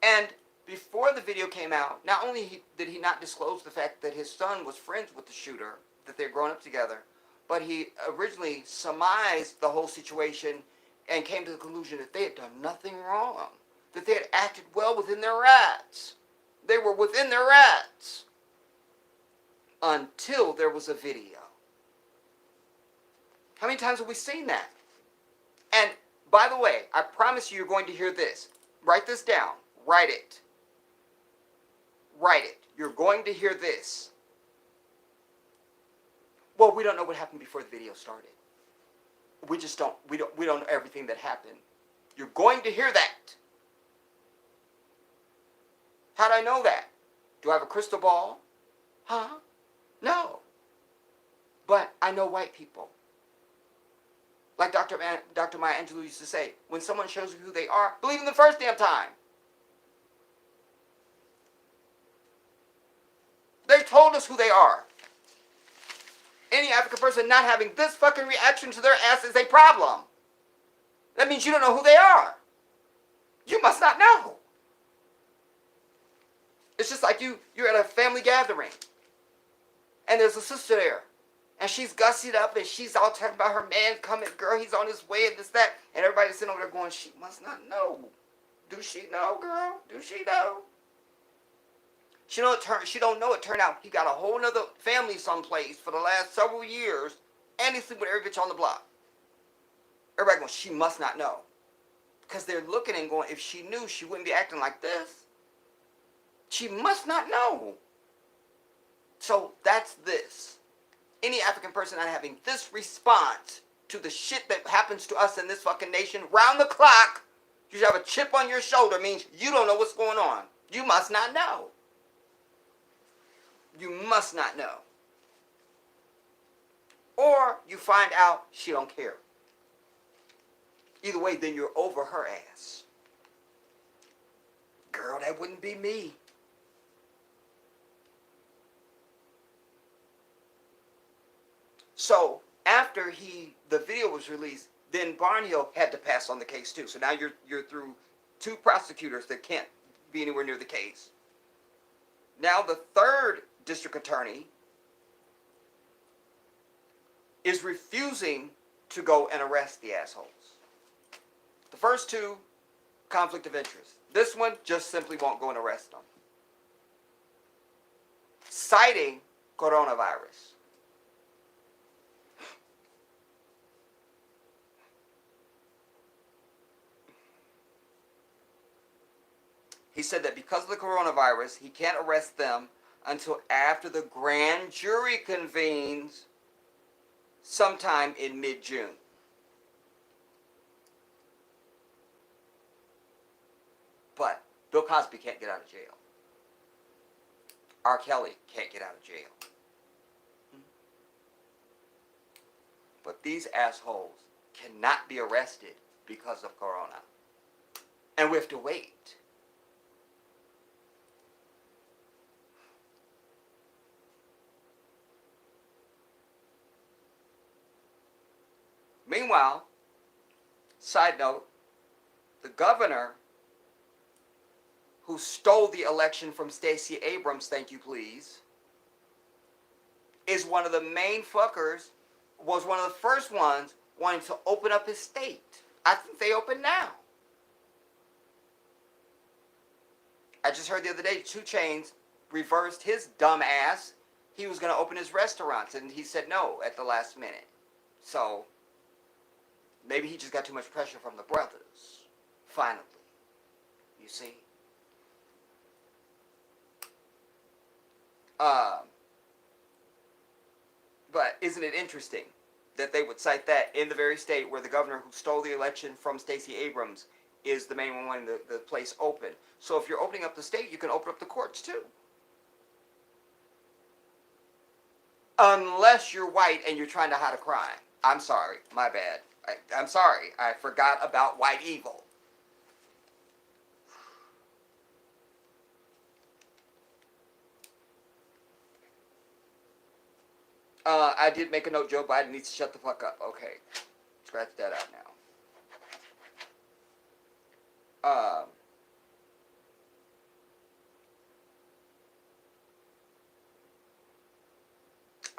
And before the video came out, not only did he not disclose the fact that his son was friends with the shooter, that they're growing up together, but he originally surmised the whole situation and came to the conclusion that they had done nothing wrong, that they had acted well within their rights. They were within their rights until there was a video. How many times have we seen that? And by the way, I promise you you're going to hear this. Write this down. Write it. Write it. You're going to hear this. Well, we don't know what happened before the video started. We just don't. We don't know everything that happened. You're going to hear that. How do I know that? Do I have a crystal ball? Huh? No. But I know white people. Like Dr. Maya Angelou used to say, when someone shows you who they are, believe them the first damn time. They told us who they are. Any African person not having this fucking reaction to their ass is a problem. That means you don't know who they are. You must not know. It's just like you're at a family gathering, and there's a sister there, and she's gussied up, and she's all talking about her man coming, girl, he's on his way, and this, that, and everybody's sitting over there going, she must not know. Do she know, girl? Do she know? She don't know it turned out he got a whole nother family someplace for the last several years, and he's sleeping with every bitch on the block. Everybody going, she must not know. Because they're looking and going, if she knew, she wouldn't be acting like this. She must not know. So that's this. Any African person not having this response to the shit that happens to us in this fucking nation round the clock, you should have a chip on your shoulder, means you don't know what's going on. You must not know. You must not know. Or you find out she don't care. Either way, then you're over her ass. Girl, that wouldn't be me. So after the video was released, then Barnhill had to pass on the case too. So now you're through two prosecutors that can't be anywhere near the case. Now the third district attorney is refusing to go and arrest the assholes. The first two, conflict of interest. This one just simply won't go and arrest them. Citing coronavirus. He said that because of the coronavirus, he can't arrest them until after the grand jury convenes sometime in mid-June. But Bill Cosby can't get out of jail. R. Kelly can't get out of jail. But these assholes cannot be arrested because of corona. And we have to wait. Meanwhile, side note, the governor who stole the election from Stacey Abrams, thank you please, is one of the main fuckers, was one of the first ones wanting to open up his state. I think they open now. I just heard the other day 2 Chainz reversed his dumb ass. He was going to open his restaurants, and he said no at the last minute. So maybe he just got too much pressure from the brothers. Finally. You see? But isn't it interesting that they would cite that in the very state where the governor who stole the election from Stacey Abrams is the main one wanting the place open? So if you're opening up the state, you can open up the courts too. Unless you're white and you're trying to hide a crime. I'm sorry, my bad. I'm sorry, I forgot about white evil. I did make a note, Joe Biden needs to shut the fuck up. Okay, scratch that out now.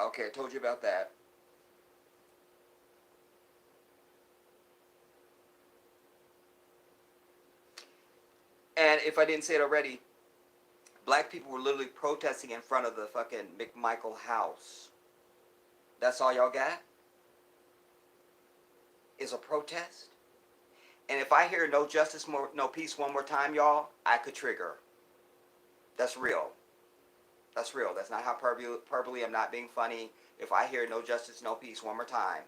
Okay, I told you about that. And if I didn't say it already, black people were literally protesting in front of the fucking McMichael house. That's all y'all got? Is a protest? And if I hear no justice, no peace one more time, y'all, I could trigger. That's real. That's real. That's not hyperbole. I'm not being funny. If I hear no justice, no peace one more time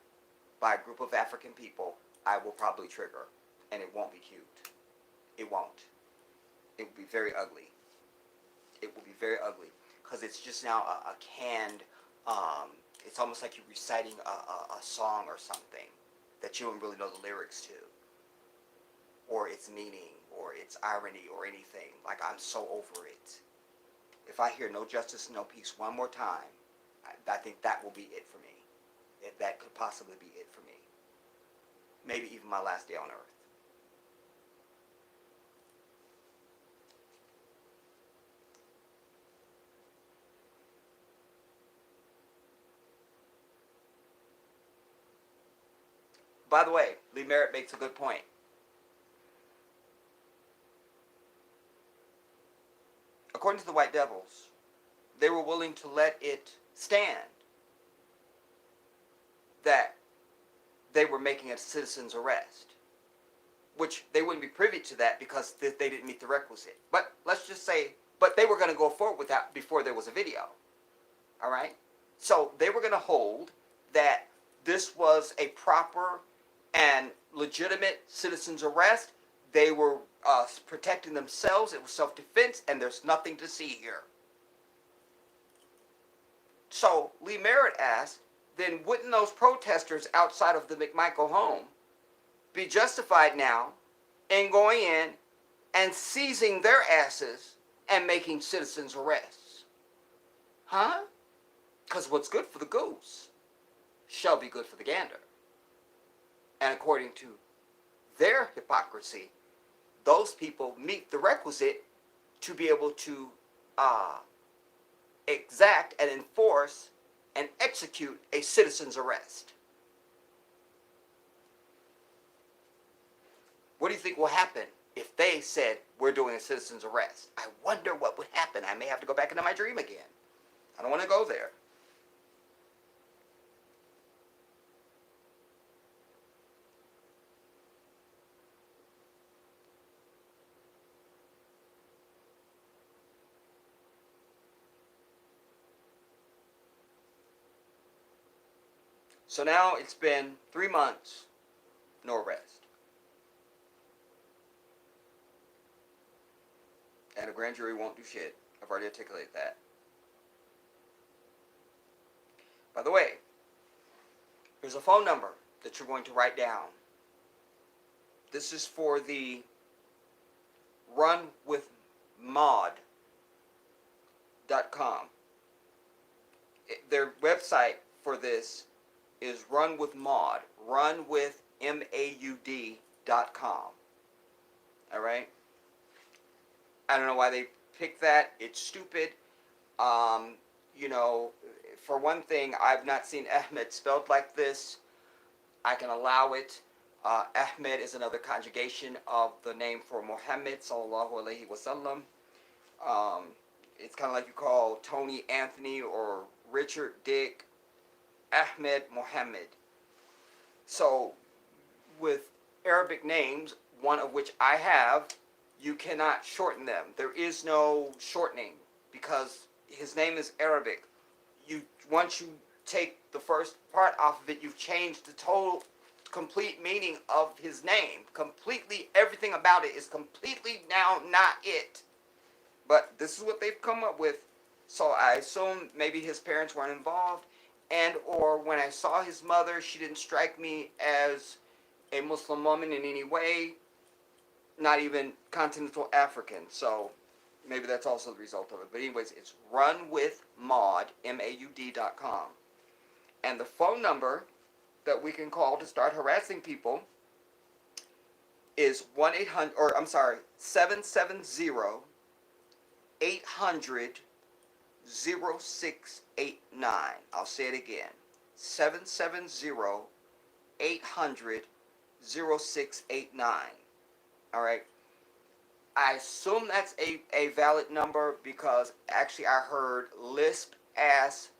by a group of African people, I will probably trigger. And it won't be cute. It won't. It will be very ugly. It will be very ugly. Because it's just now a canned, it's almost like you're reciting a song or something that you don't really know the lyrics to, or its meaning, or its irony, or anything. Like, I'm so over it. If I hear no justice, no peace one more time, I think that will be it for me. That could possibly be it for me. Maybe even my last day on earth. By the way, Lee Merritt makes a good point. According to the White Devils, they were willing to let it stand that they were making a citizen's arrest, which they wouldn't be privy to that because they didn't meet the requisite. But let's just say, but they were going to go forward with that before there was a video. All right? So they were going to hold that this was a proper and legitimate citizen's arrest. They were protecting themselves. It was self-defense, and there's nothing to see here. So Lee Merritt asked, then wouldn't those protesters outside of the McMichael home be justified now in going in and seizing their asses and making citizens' arrests? Huh? Because what's good for the goose shall be good for the gander. And according to their hypocrisy, those people meet the requisite to be able to exact and enforce and execute a citizen's arrest. What do you think will happen if they said, we're doing a citizen's arrest? I wonder what would happen. I may have to go back into my dream again. I don't want to go there. So now it's been 3 months, no arrest. And a grand jury won't do shit. I've already articulated that. By the way, there's a phone number that you're going to write down. This is for the runwithmaud.com. Their website for this is runwithmaud, runwithmaud.com. All right? I don't know why they picked that. It's stupid. You know, for one thing, I've not seen Ahmed spelled like this. I can allow it. Ahmed is another conjugation of the name for Muhammad sallallahu alaihi wasallam. It's kind of like you call Tony Anthony or Richard Dick Ahmed Muhammad. So with Arabic names, one of which I have, you cannot shorten them. There is no shortening because his name is Arabic. Once you take the first part off of it, you've changed the total complete meaning of his name. Completely, everything about it is completely now not it. But this is what they've come up with. So I assume maybe his parents weren't involved, and or when I saw his mother, she didn't strike me as a Muslim woman in any way, not even continental African. So maybe that's also the result of it. But anyways, it's runwithmaud, MAUD.com. And the phone number that we can call to start harassing people is 770-800-0689. I'll say it again. 770-800-0689. All right. I assume that's a valid number because actually I heard Lisp ask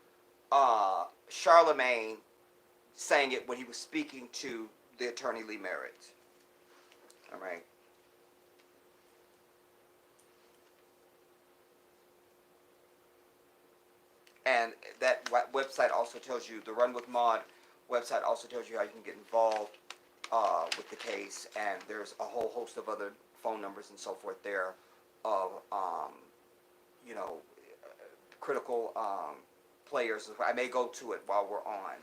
Charlemagne saying it when he was speaking to the attorney Lee Merritt. All right. And that website also tells you, the Run with Maud website also tells you how you can get involved with the case, and there's a whole host of other phone numbers and so forth there of, you know, critical players. I may go to it while we're on,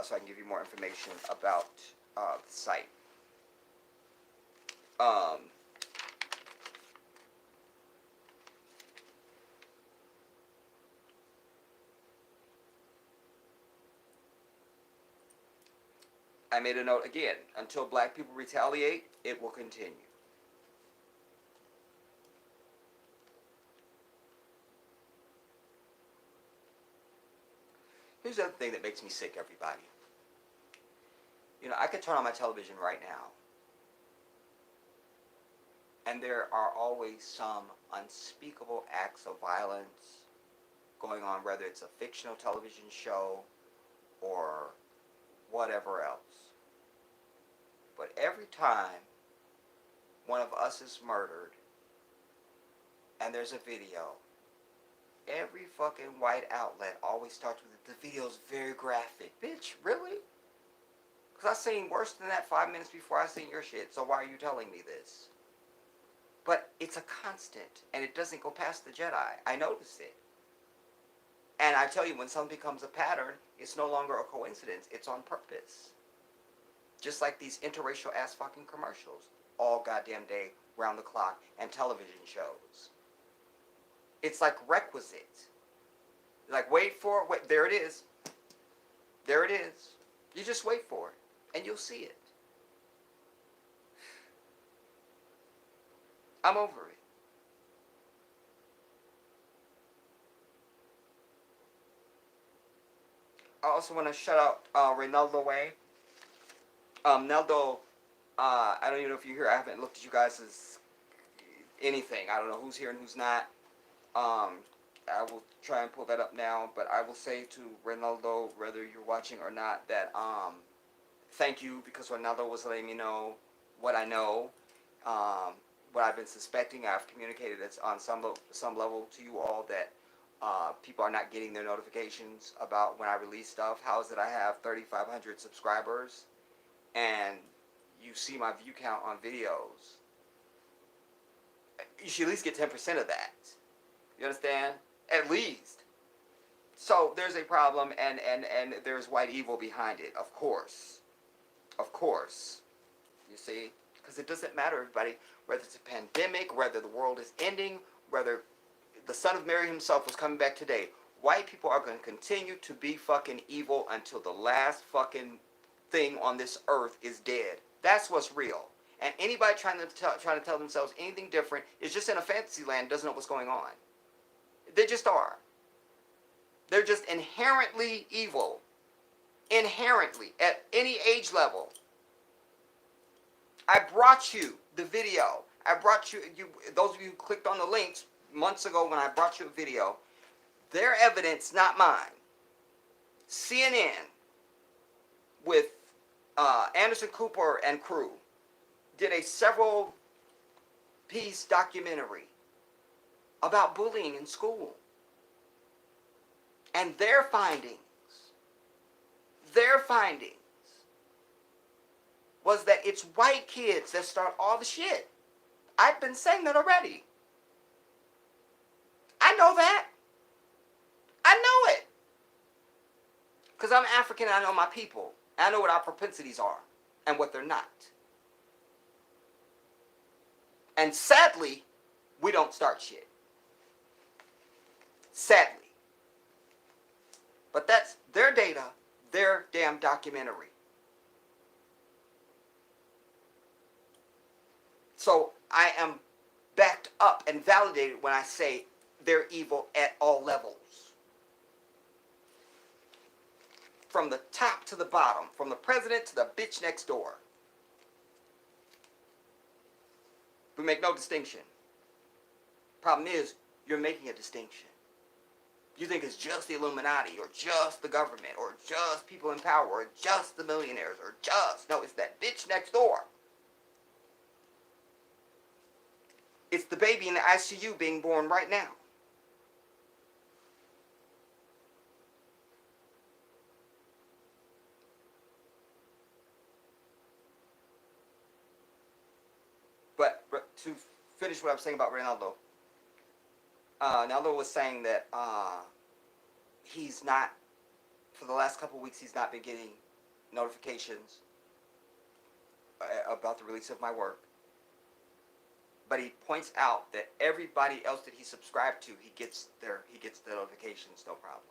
so I can give you more information about the site. Um, I made a note again, until black people retaliate, it will continue. Here's the other thing that makes me sick, everybody. You know, I could turn on my television right now, and there are always some unspeakable acts of violence going on, whether it's a fictional television show or whatever else. But every time one of us is murdered and there's a video, every fucking white outlet always starts with, the video's very graphic. Bitch, really? Because I seen worse than that 5 minutes before I seen your shit, so why are you telling me this? But it's a constant, and it doesn't go past the Jedi. I notice it. And I tell you, when something becomes a pattern, it's no longer a coincidence. It's on purpose. Just like these interracial ass fucking commercials. All goddamn day, round the clock, and television shows. It's like requisite. Like, wait for it. Wait, there it is. There it is. You just wait for it, and you'll see it. I'm over it. I also want to shout out Reynaldo Way. Neldo, I don't even know if you're here. I haven't looked at you guys' anything. I don't know who's here and who's not. I will try and pull that up now, but I will say to Reynaldo, whether you're watching or not, that thank you, because Reynaldo was letting me know what I know, what I've been suspecting. I've communicated it on some level to you all that people are not getting their notifications about when I release stuff. How is it I have 3,500 subscribers and you see my view count on videos? You should at least get 10% of that. You understand? At least. So there's a problem, and there's white evil behind it, of course. Of course. You see? Because it doesn't matter, everybody, whether it's a pandemic, whether the world is ending, whether the Son of Mary himself was coming back today. White people are going to continue to be fucking evil until the last fucking thing on this earth is dead. That's what's real. And anybody trying to tell themselves anything different is just in a fantasy land, doesn't know what's going on. They just are. They're just inherently evil. Inherently. At any age level. I brought you the video. I brought you, those of you who clicked on the links months ago when I brought you a video. Their evidence, not mine. CNN with Anderson Cooper and crew did a several piece documentary about bullying in school. And their findings was that it's white kids that start all the shit. I've been saying that already. I know that. I know it. Because I'm African and I know my people. I know what our propensities are and what they're not. And sadly, we don't start shit. Sadly. But that's their data, their damn documentary. So I am backed up and validated when I say they're evil at all levels. From the top to the bottom, from the president to the bitch next door. We make no distinction. Problem is, you're making a distinction. You think it's just the Illuminati, or just the government, or just people in power, or just the millionaires, or just... No, it's that bitch next door. It's the baby in the ICU being born right now. But to finish what I'm saying about Ronaldo, Ronaldo was saying that he's not, for the last couple of weeks, he's not been getting notifications about the release of my work. But he points out that everybody else that he subscribed to, he gets the notifications, no problem.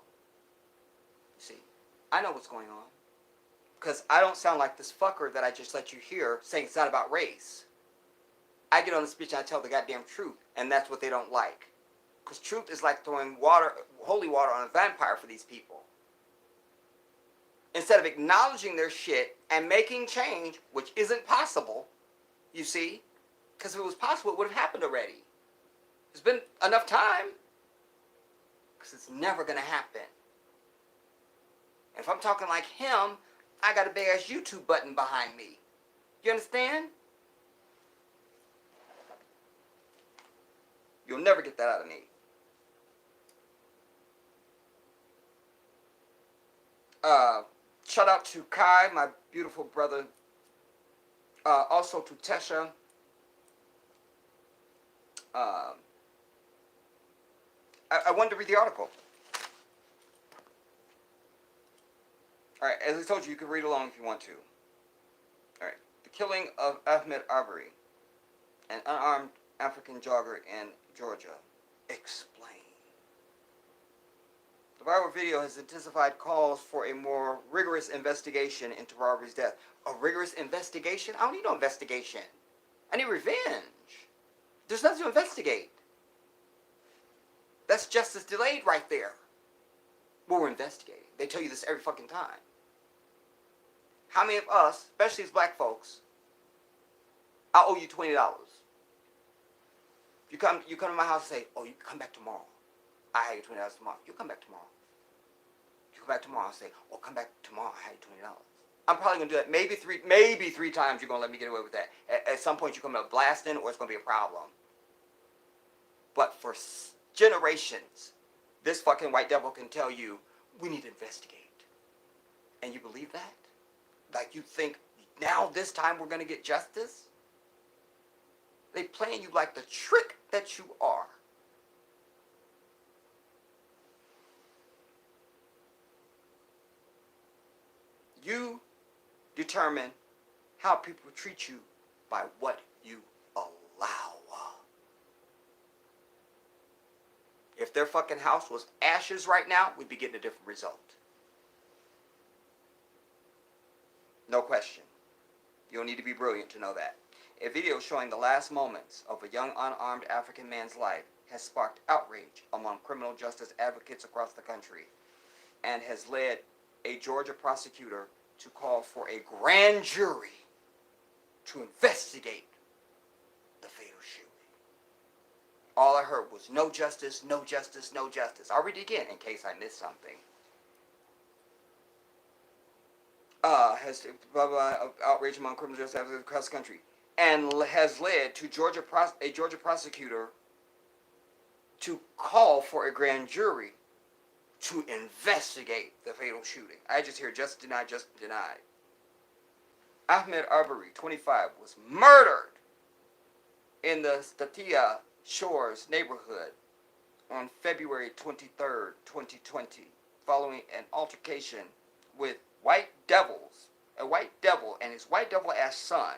You see, I know what's going on. Because I don't sound like this fucker that I just let you hear saying it's not about race. I get on the speech and I tell the goddamn truth, and that's what they don't like. Because truth is like throwing holy water on a vampire for these people. Instead of acknowledging their shit and making change, which isn't possible, you see, because if it was possible, it would have happened already. There's been enough time, because it's never going to happen. And if I'm talking like him, I got a big ass YouTube button behind me. You understand? You'll never get that out of me. Shout out to Kai, my beautiful brother. Also to Tesha. I wanted to read the article. Alright, as I told you, you can read along if you want to. Alright. The killing of Ahmaud Arbery, an unarmed African jogger in Georgia. Explain. The viral video has intensified calls for a more rigorous investigation into Arbery's death. A rigorous investigation? I don't need no investigation. I need revenge. There's nothing to investigate. That's justice delayed right there. Well, we're investigating. They tell you this every fucking time. How many of us, especially as black folks, I owe you $20. You come to my house and say, oh, you can come back tomorrow. I have you $20 tomorrow. You come back tomorrow. You come back tomorrow and say, oh, come back tomorrow. I have you $20. I'm probably going to do that maybe three times. You're going to let me get away with that. At some point, you're going to blasting or it's going to be a problem. But for generations, this fucking white devil can tell you, we need to investigate. And you believe that? Like you think, now this time we're going to get justice? They playing you like the trick that you are. You determine how people treat you by what you allow. If their fucking house was ashes right now, we'd be getting a different result. No question. You don't need to be brilliant to know that. A video showing the last moments of a young unarmed African man's life has sparked outrage among criminal justice advocates across the country and has led a Georgia prosecutor to call for a grand jury to investigate the fatal shooting. All I heard was no justice, no justice, no justice. I'll read it again in case I missed something. Has outrage among criminal justice advocates across the country, and has led to a Georgia prosecutor to call for a grand jury to investigate the fatal shooting. I just hear just denied, just denied. Ahmaud Arbery, 25, was murdered in the Statia Shores neighborhood on February 23rd, 2020, following an altercation with a white devil and his white devil-ass son.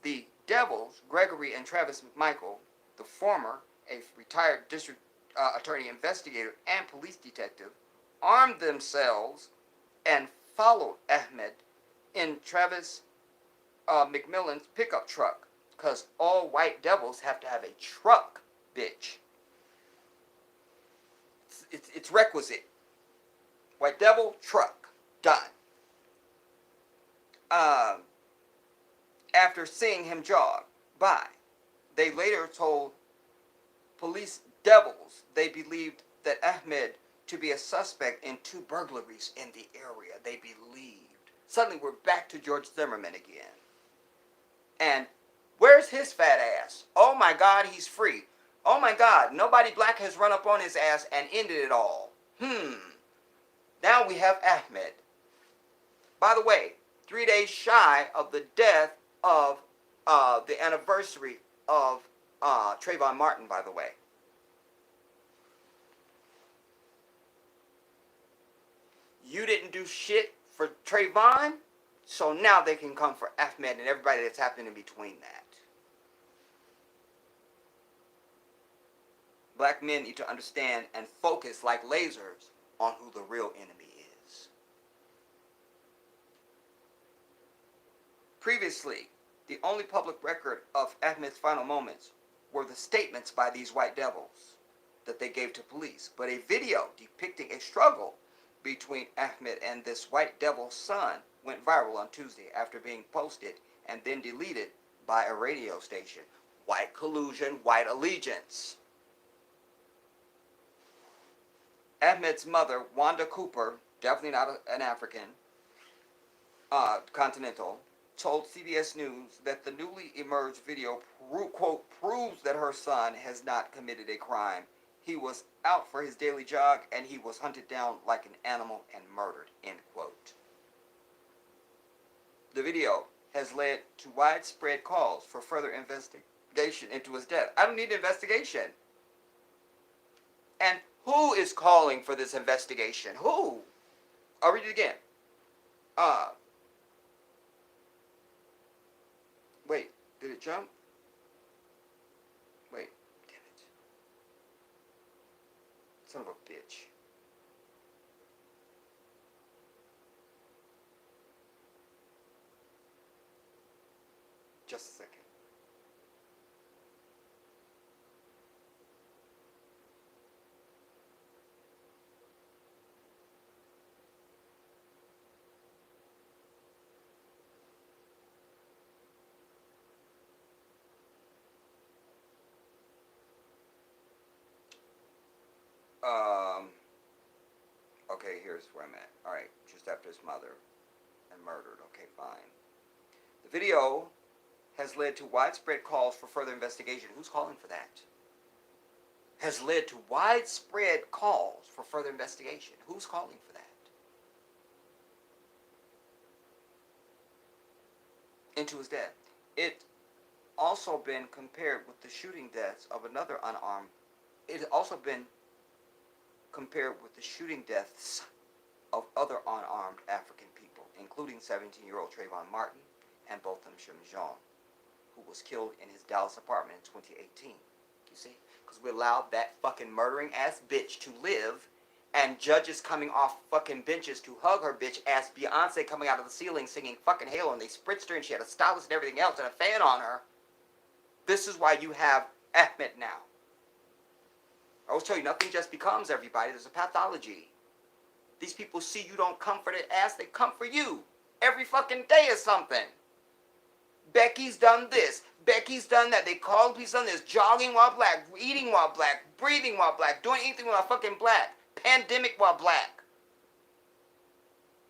The devils, Gregory and Travis McMichael, the former, a retired district attorney investigator and police detective, armed themselves and followed Ahmaud in Travis McMillan's pickup truck, because all white devils have to have a truck, bitch. It's requisite. White devil, truck. Done. After seeing him jog by, They later told police devils they believed that Ahmaud to be a suspect in 2 burglaries in the area. They believed. Suddenly we're back to George Zimmerman again. And where's his fat ass? Oh my God, he's free. Oh my God, nobody black has run up on his ass and ended it all. Now we have Ahmaud. By the way, 3 days shy of the death of the anniversary of Trayvon Martin, by the way. You didn't do shit for Trayvon, so now they can come for Ahmaud and everybody that's happened in between that. Black men need to understand and focus like lasers on who the real enemy is. Previously, the only public record of Ahmaud's final moments were the statements by these white devils that they gave to police. But a video depicting a struggle between Ahmaud and this white devil's son went viral on Tuesday after being posted and then deleted by a radio station. White collusion, white allegiance. Ahmaud's mother, Wanda Cooper, definitely not an African, continental, told CBS News that the newly emerged video, quote, proves that her son has not committed a crime. He was out for his daily jog and he was hunted down like an animal and murdered, end quote. The video has led to widespread calls for further investigation into his death. I don't need an investigation. And who is calling for this investigation? Who? I'll read it again. Wait, did it jump? Wait, damn it. Son of a bitch. Just a second. Okay, here's where I'm at. Alright, just after his mother and murdered. Okay, fine. The video has led to widespread calls for further investigation. Who's calling for that? Has led to widespread calls for further investigation. Who's calling for that? Into his death. It also been compared with the shooting deaths of another unarmed. It has also been compared with the shooting deaths of other unarmed African people, including 17-year-old Trayvon Martin and Botham Jean, who was killed in his Dallas apartment in 2018. You see? Because we allowed that fucking murdering ass bitch to live, and judges coming off fucking benches to hug her bitch ass Beyonce coming out of the ceiling singing fucking Halo, and they spritzed her and she had a stylist and everything else and a fan on her. This is why you have Ahmaud now. I always tell you, nothing just becomes everybody. There's a pathology. These people see you don't come for their ass, they come for you. Every fucking day is something. Becky's done this. Becky's done that. They call police on this. Jogging while black. Eating while black. Breathing while black. Doing anything while fucking black. Pandemic while black.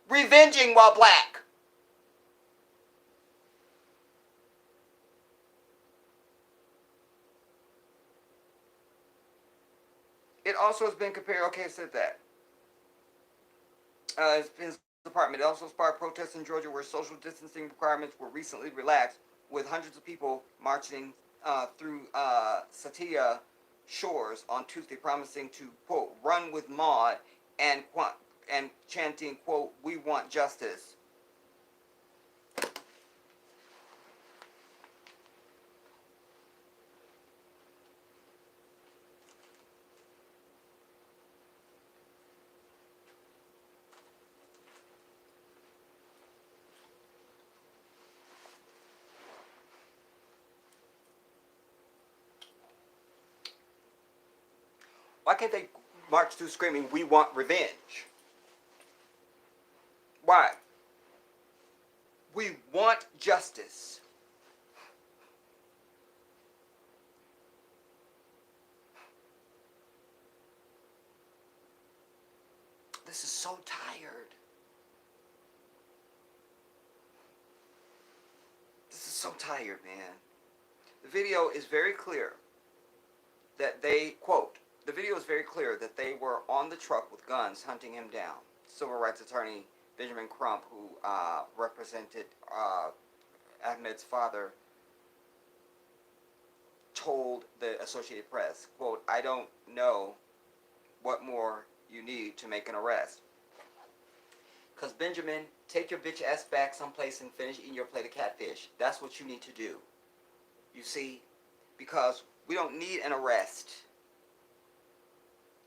Revenging while black. It also has been compared, okay, I said that. It's been his apartment. It also sparked protests in Georgia where social distancing requirements were recently relaxed, with hundreds of people marching through Satya Shores on Tuesday, promising to, quote, run with Maud and chanting, quote, we want justice. Why can't they march through screaming, we want revenge? Why? We want justice. so tired, man. The video is very clear that they, quote, the video is very clear that they were on the truck with guns hunting him down. Civil rights attorney Benjamin Crump, who represented Ahmaud's father, told the Associated Press, quote, I don't know what more you need to make an arrest. Because Benjamin, take your bitch ass back someplace and finish eating your plate of catfish. That's what you need to do. You see? Because we don't need an arrest.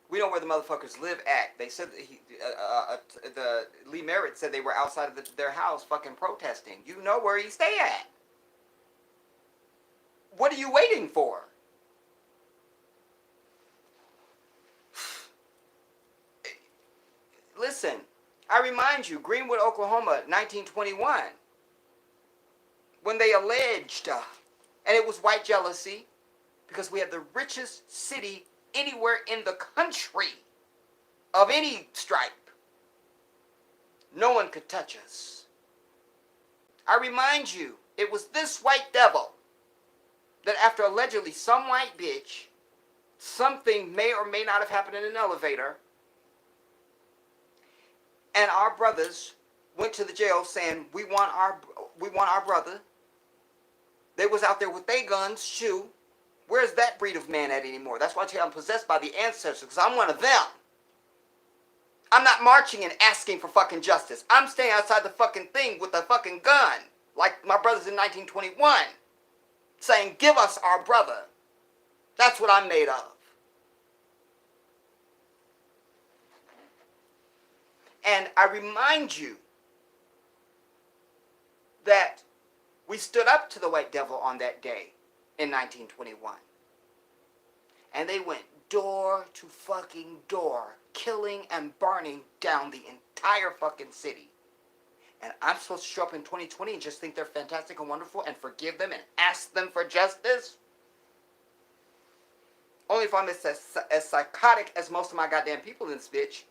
We know where the motherfuckers live at. They said that Lee Merritt said they were outside of their house fucking protesting. You know where he stay at. What are you waiting for? Listen, I remind you, Greenwood, Oklahoma, 1921, when they alleged, and it was white jealousy, because we had the richest city anywhere in the country of any stripe. No one could touch us. I remind you, it was this white devil that after allegedly some white bitch, something may or may not have happened in an elevator, and our brothers went to the jail saying, we want our brother. They was out there with their guns, shoo. Where's that breed of man at anymore? That's why I tell you I'm possessed by the ancestors, because I'm one of them. I'm not marching and asking for fucking justice. I'm staying outside the fucking thing with a fucking gun, like my brothers in 1921, saying, give us our brother. That's what I'm made of. And I remind you that we stood up to the white devil on that day in 1921. And they went door to fucking door, killing and burning down the entire fucking city. And I'm supposed to show up in 2020 and just think they're fantastic and wonderful and forgive them and ask them for justice? Only if I'm as psychotic as most of my goddamn people in this bitch.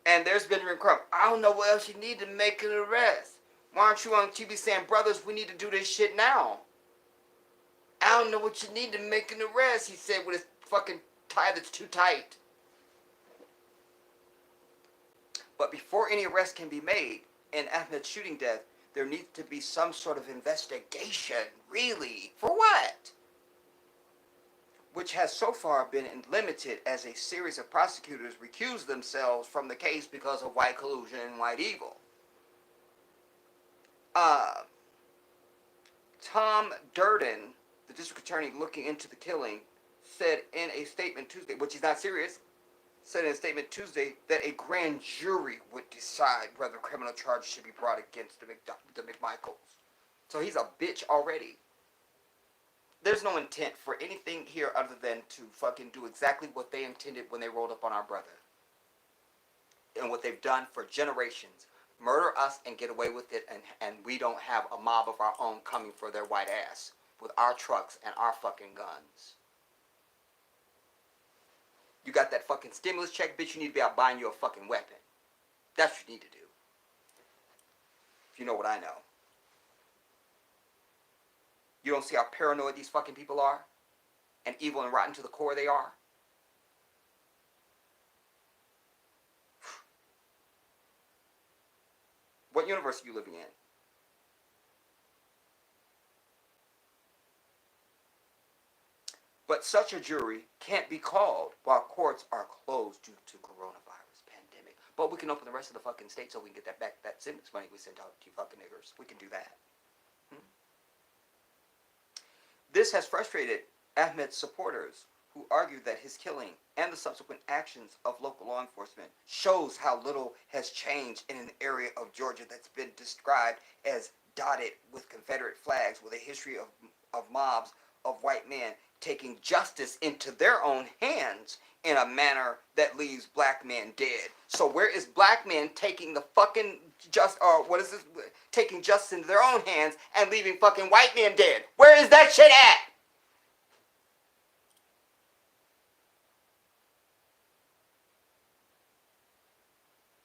And there's Benjamin Crump. I don't know what else you need to make an arrest. Why aren't you on TV saying, brothers, we need to do this shit now? I don't know what you need to make an arrest, he said with his fucking tie that's too tight. But before any arrest can be made in Ahmaud's shooting death, there needs to be some sort of investigation. Really? For what? Which has so far been limited as a series of prosecutors recused themselves from the case because of white collusion and white evil. Tom Durden, the district attorney looking into the killing, said in a statement Tuesday, which is not serious, said in a statement Tuesday that a grand jury would decide whether criminal charges should be brought against the McMichaels. So he's a bitch already. There's no intent for anything here other than to fucking do exactly what they intended when they rolled up on our brother. And what they've done for generations. Murder us and get away with it, and we don't have a mob of our own coming for their white ass with our trucks and our fucking guns. You got that fucking stimulus check, bitch, you need to be out buying you a fucking weapon. That's what you need to do. If you know what I know. You don't see how paranoid these fucking people are? And evil and rotten to the core they are? What universe are you living in? But such a jury can't be called while courts are closed due to coronavirus pandemic. But we can open the rest of the fucking state so we can get that back, that stimulus money we sent out to you fucking niggers. We can do that. This has frustrated Ahmaud's supporters, who argue that his killing and the subsequent actions of local law enforcement shows how little has changed in an area of Georgia that's been described as dotted with Confederate flags, with a history of mobs of white men taking justice into their own hands in a manner that leaves black men dead. So where is black men taking the fucking taking justice into their own hands and leaving fucking white men dead? Where is that shit at?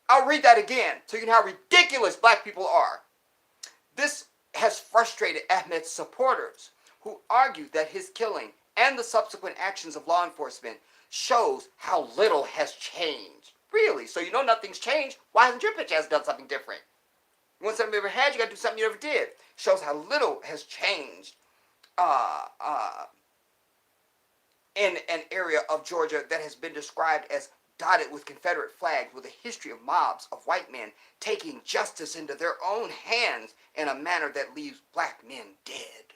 I'll read that again so you know how ridiculous black people are. This has frustrated Ahmaud's supporters, who argued that his killing and the subsequent actions of law enforcement shows how little has changed. Really? So you know nothing's changed? Why hasn't your bitch ass done something different? You want something you never had, you gotta do something you never did. Shows how little has changed uh, uh, in an area of Georgia that has been described as dotted with Confederate flags, with a history of mobs of white men taking justice into their own hands in a manner that leaves black men dead.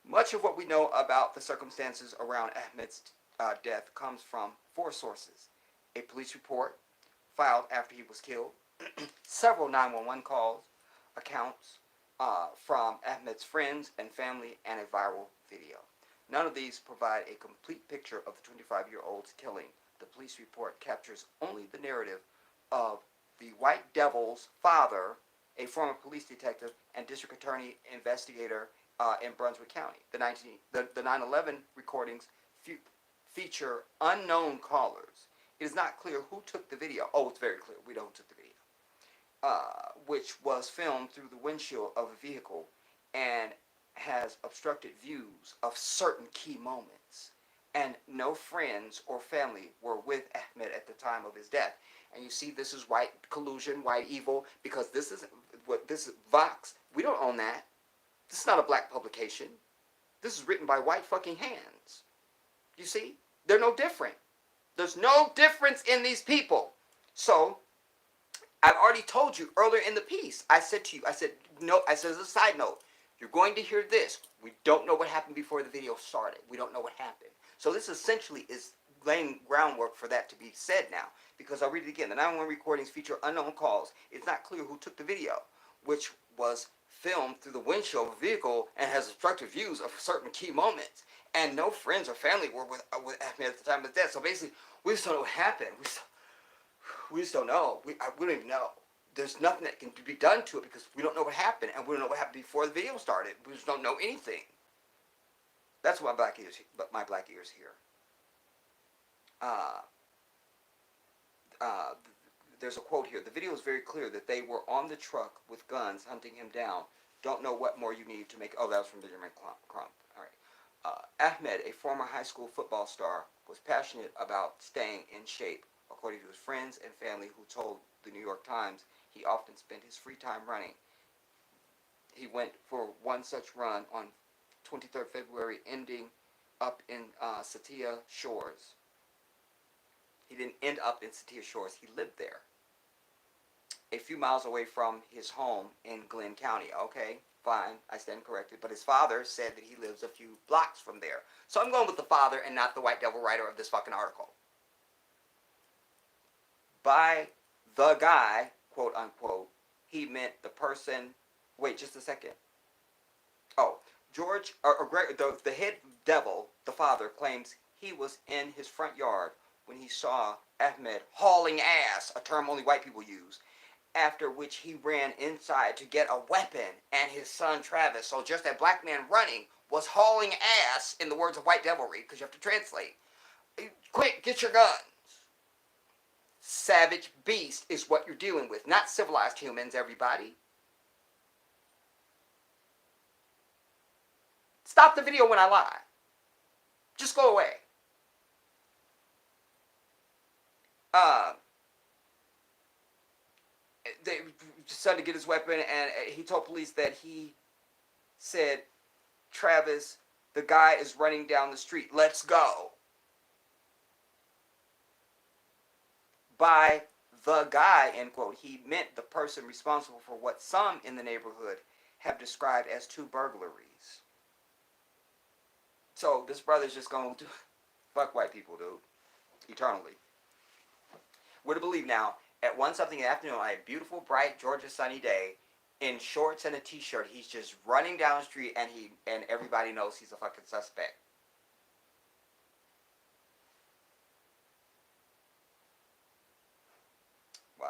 Much of what we know about the circumstances around Ahmaud's death comes from four sources: a police report filed after he was killed, several 911 calls, accounts from Ahmaud's friends and family, and a viral video. None of these provide a complete picture of the 25-year-old's killing. The police report captures only the narrative of the White Devil's father, a former police detective and district attorney investigator in Brunswick County. The 9/11 recordings feature unknown callers. It is not clear who took the video. Oh, it's very clear. We know who took the video. Which was filmed through the windshield of a vehicle and has obstructed views of certain key moments. And no friends or family were with Ahmaud at the time of his death. And you see, this is white collusion, white evil, because this is what this is Vox. We don't own that. This is not a black publication. This is written by white fucking hands. You see? They're no different. There's no difference in these people. So, I've already told you earlier in the piece. I said to you, as a side note, you're going to hear this. We don't know what happened before the video started. We don't know what happened. So this essentially is laying groundwork for that to be said now. Because I'll read it again. The 911 recordings feature unknown calls. It's not clear who took the video, which was filmed through the windshield of a vehicle and has obstructed views of certain key moments. And no friends or family were with Ahmaud at the time of his death. So basically, we just don't know what happened. We just don't know. We don't even know. There's nothing that can be done to it because we don't know what happened, and we don't know what happened before the video started. We just don't know anything. That's why my black ears here. There's a quote here. The video is very clear that they were on the truck with guns hunting him down. Don't know what more you need to make. Oh, that was from Benjamin Crump. All right. Ahmaud, a former high school football star, was passionate about staying in shape. According to his friends and family, who told the New York Times he often spent his free time running. He went for one such run on 23rd February, ending up in Satya Shores. He didn't end up in Satya Shores. He lived there, a few miles away from his home in Glenn County. Okay, fine, I stand corrected. But his father said that he lives a few blocks from there. So I'm going with the father and not the white devil writer of this fucking article. By the guy, quote unquote, he meant the person. Wait, just a second. Oh, George, the head devil, the father, claims he was in his front yard when he saw Ahmaud hauling ass, a term only white people use, after which he ran inside to get a weapon, and his son Travis, so just that black man running, was hauling ass, in the words of white devilry, because you have to translate. Quick, get your guns. Savage beast is what you're dealing with, not civilized humans, everybody. Stop the video when I lie. Just go away. They decided to get his weapon, and he told police that he said, Travis, the guy is running down the street. Let's go. By the guy, end quote, he meant the person responsible for what some in the neighborhood have described as 2 burglaries. So this brother's just going to fuck white people, dude. Eternally. We're to believe now, at 1-something in the afternoon on a beautiful, bright Georgia sunny day, in shorts and a t-shirt, he's just running down the street, and everybody knows he's a fucking suspect. Wow.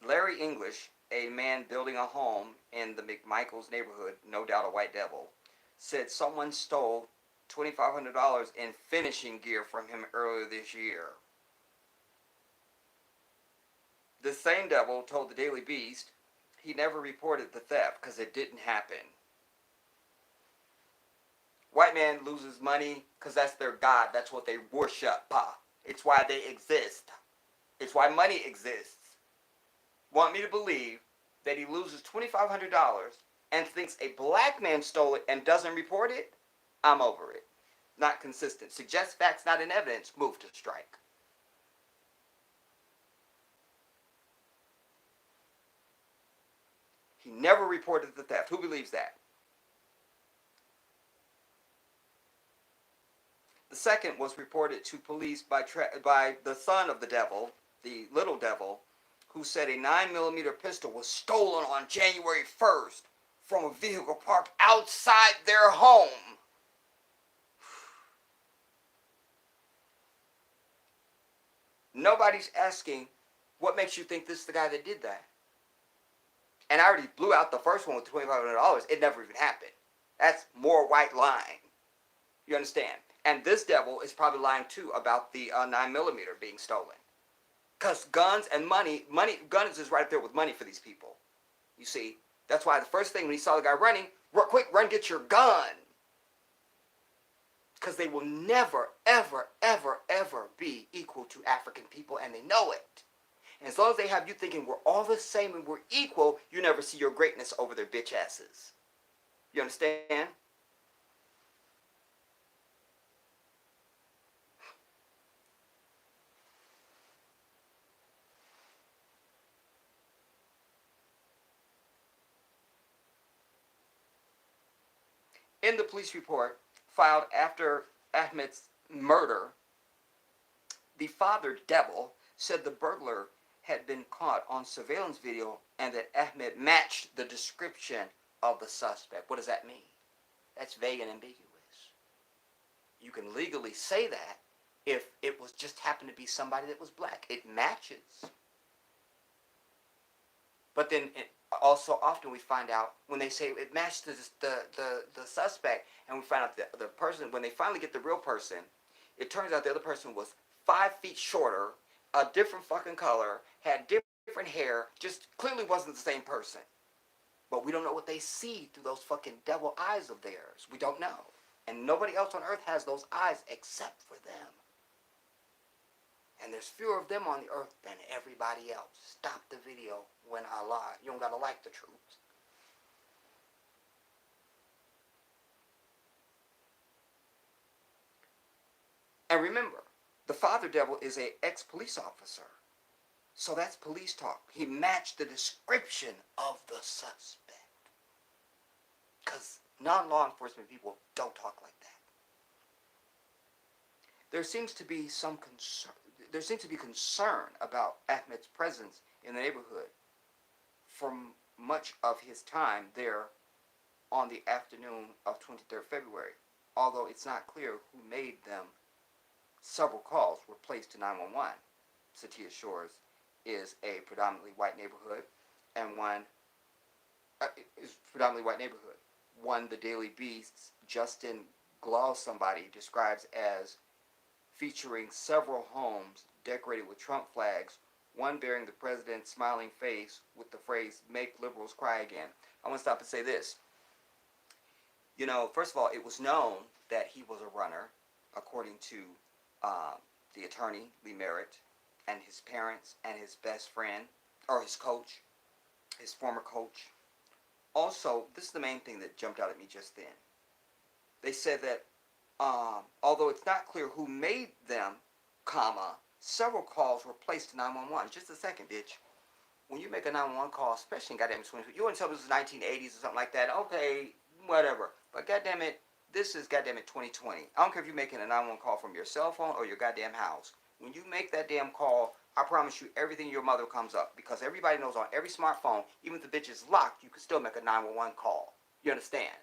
Larry English, a man building a home in the McMichaels neighborhood, no doubt a white devil, said someone stole $2,500 in finishing gear from him earlier this year. The same devil told the Daily Beast he never reported the theft because it didn't happen. White man loses money because that's their God. That's what they worship. It's why they exist. It's why money exists. Want me to believe that he loses $2,500 and thinks a black man stole it and doesn't report it? I'm over it. Not consistent. Suggests facts not in evidence. Move to strike. He never reported the theft. Who believes that? The second was reported to police by the son of the devil, the little devil, who said a 9mm pistol was stolen on January 1st from a vehicle parked outside their home. Nobody's asking, what makes you think this is the guy that did that? And I already blew out the first one with $2,500. It never even happened. That's more white lying. You understand? And this devil is probably lying too about the 9mm being stolen. Because guns and money, guns is right up there with money for these people. You see, that's why the first thing when he saw the guy running, quick, run, get your gun. Because they will never, ever, ever, ever be equal to African people, and they know it. And as long as they have you thinking we're all the same and we're equal, you never see your greatness over their bitch asses. You understand? In the police report filed after Ahmaud's murder, the father devil said the burglar had been caught on surveillance video and that Ahmaud matched the description of the suspect. What does that mean? That's vague and ambiguous. You can legally say that if it was just happened to be somebody that was black. It matches. But then also often we find out when they say it matched the suspect, and we find out the person, when they finally get the real person, it turns out the other person was 5 feet shorter, a different fucking color, had different hair, just clearly wasn't the same person. But we don't know what they see through those fucking devil eyes of theirs. We don't know. And nobody else on earth has those eyes except for them. And there's fewer of them on the earth than everybody else. Stop the video when I lie. You don't gotta like the truth. And remember, the father devil is an ex-police officer. So that's police talk. He matched the description of the suspect. Because non-law enforcement people don't talk like that. There seems to be concern about Ahmaud's presence in the neighborhood for much of his time there on the afternoon of 23rd February. Although it's not clear who made them, several calls were placed to 911. Satya Shores is a predominantly white neighborhood, and one the Daily Beast's Justin Glaw somebody describes as featuring several homes decorated with Trump flags, one bearing the president's smiling face with the phrase, "Make liberals cry again." I want to stop and say this. You know, first of all, it was known that he was a runner, according to the attorney, Lee Merritt, and his parents, and his best friend, or his coach, his former coach. Also, this is the main thing that jumped out at me just then. They said that although it's not clear who made them, several calls were placed to 911. Just a second, bitch. When you make a 911 call, especially in goddamn 20, you want to tell me this was 1980s or something like that, okay, whatever. But goddamn it, this is goddamn it 2020. I don't care if you're making a 911 call from your cell phone or your goddamn house. When you make that damn call, I promise you everything in your mother comes up. Because everybody knows on every smartphone, even if the bitch is locked, you can still make a 911 call. You understand?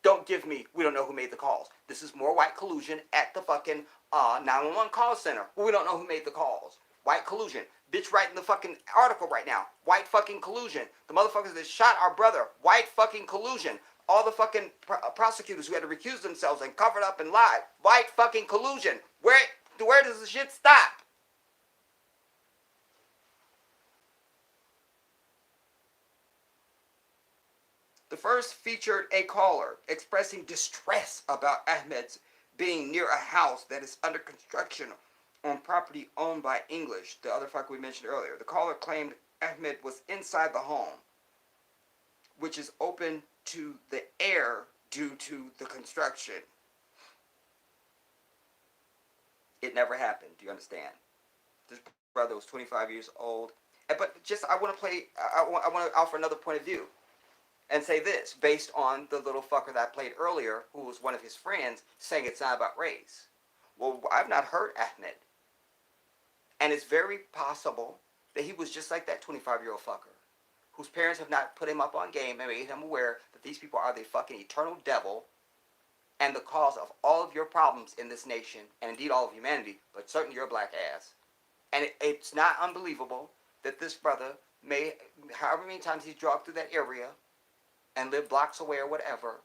Don't give me, we don't know who made the calls. This is more white collusion at the fucking 911 call center. We don't know who made the calls. White collusion. Bitch writing the fucking article right now. White fucking collusion. The motherfuckers that shot our brother. White fucking collusion. all the fucking prosecutors who had to recuse themselves and covered up and lied. White fucking collusion. Where does the shit stop? The first featured a caller expressing distress about Ahmaud's being near a house that is under construction on property owned by English, the other fucker we mentioned earlier. The caller claimed Ahmaud was inside the home, which is open to the air due to the construction. It never happened. Do you understand? This brother was 25 years old. But just, I want to offer another point of view and say this, based on the little fucker that I played earlier, who was one of his friends, saying it's not about race. Well, I've not heard Ahmaud. And it's very possible that he was just like that 25-year-old fucker, whose parents have not put him up on game and made him aware that these people are the fucking eternal devil and the cause of all of your problems in this nation, and indeed all of humanity, but certainly your black ass. And it's not unbelievable that this brother may, however many times he's jogged through that area and lived blocks away or whatever,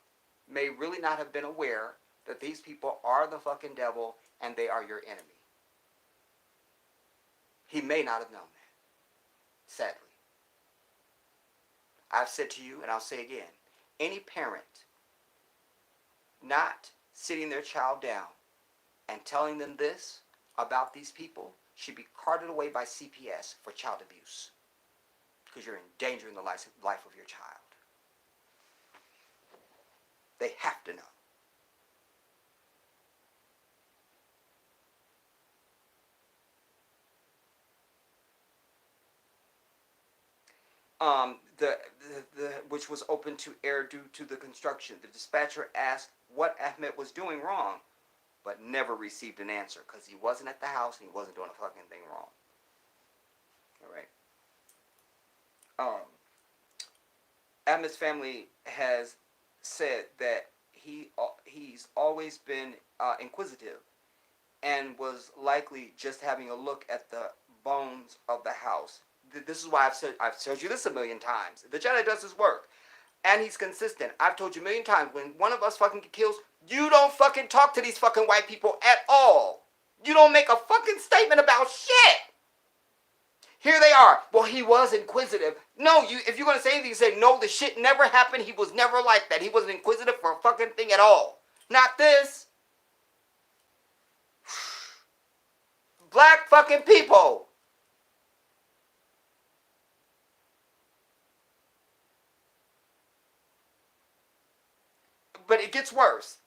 may really not have been aware that these people are the fucking devil and they are your enemy. He may not have known that, sadly. I've said to you, and I'll say again, any parent not sitting their child down and telling them this about these people should be carted away by CPS for child abuse, because you're endangering the life of your child. They have to know. Which was open to air due to the construction. The dispatcher asked what Ahmaud was doing wrong, but never received an answer because he wasn't at the house and he wasn't doing a fucking thing wrong. All right. Ahmaud's family has said that he's always been inquisitive and was likely just having a look at the bones of the house. This is why I've told you this a million times. The Jedi does his work, and he's consistent. I've told you a million times, when one of us fucking kills, you don't fucking talk to these fucking white people at all. You don't make a fucking statement about shit. Here they are. Well, he was inquisitive. No, if you're going to say anything, you say, no, the shit never happened. He was never like that. He wasn't inquisitive for a fucking thing at all. Not this. Black fucking people. But it gets worse.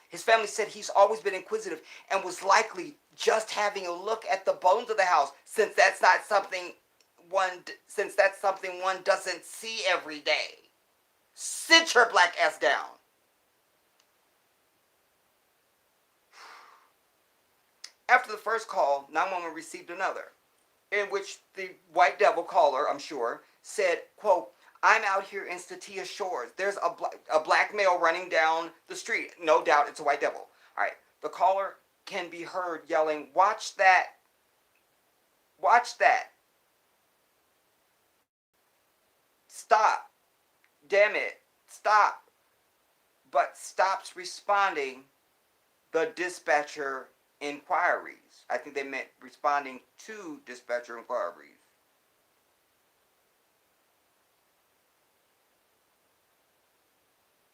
His family said he's always been inquisitive and was likely just having a look at the bones of the house, since that's something one doesn't see every day. Sit your black ass down. After the first call, 911 received another, in which the white devil caller, I'm sure, said, quote, I'm out here in Statia Shores. There's a black male running down the street. No doubt it's a white devil. All right. The caller can be heard yelling, watch that. Watch that. Stop. Damn it. Stop. But stops responding the dispatcher inquiries. I think they meant responding to dispatcher inquiries.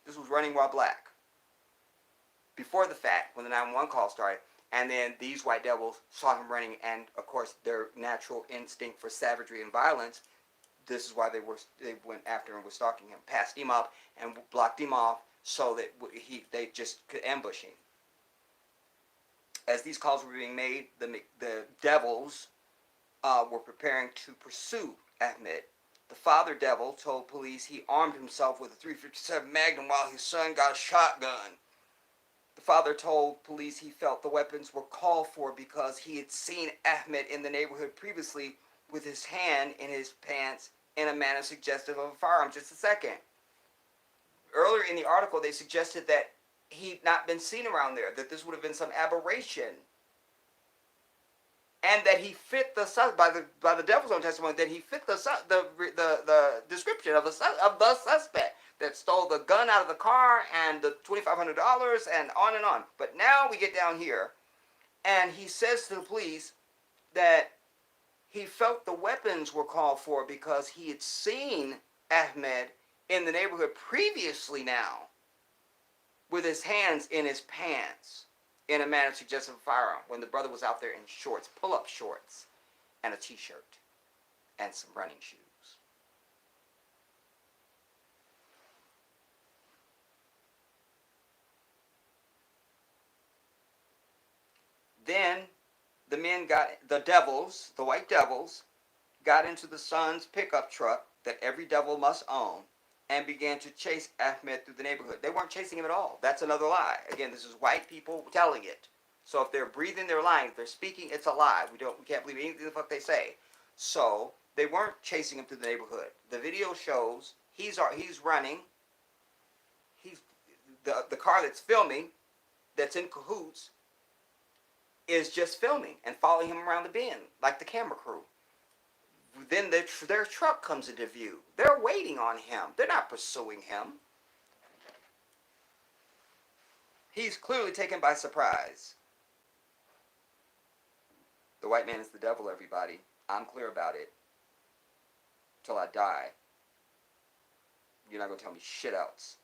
This was running while black. Before the fact, when the 911 call started, and then these white devils saw him running, and of course their natural instinct for savagery and violence, this is why they went after him and were stalking him, passed him up and blocked him off so that they just could ambush him. As these calls were being made, the devils were preparing to pursue Ahmaud. The father devil told police he armed himself with a .357 Magnum while his son got a shotgun. The father told police he felt the weapons were called for because he had seen Ahmaud in the neighborhood previously with his hand in his pants in a manner suggestive of a firearm. Just a second. Earlier in the article, they suggested that he'd not been seen around there, that this would have been some aberration. And that he fit by the devil's own testimony, that he fit the description of the suspect. that stole the gun out of the car and the $2,500 and on and on. But now we get down here, and he says to the police that he felt the weapons were called for because he had seen Ahmaud in the neighborhood previously now with his hands in his pants in a manner suggestive of a firearm when the brother was out there in shorts, pull-up shorts, and a t-shirt and some running shoes. Then the men got, the devils, the white devils, got into the son's pickup truck that every devil must own and began to chase Ahmaud through the neighborhood. They weren't chasing him at all. That's another lie. Again, this is white people telling it. So if they're breathing, they're lying. If they're speaking, it's a lie. We can't believe anything the fuck they say. So they weren't chasing him through the neighborhood. The video shows he's running. The car that's filming, that's in cahoots, is just filming and following him around the bend like the camera crew. Then their truck comes into view. They're waiting on him. They're not pursuing him. He's clearly taken by surprise. The white man is the devil, everybody. I'm clear about it. Till I die. You're not going to tell me shit else.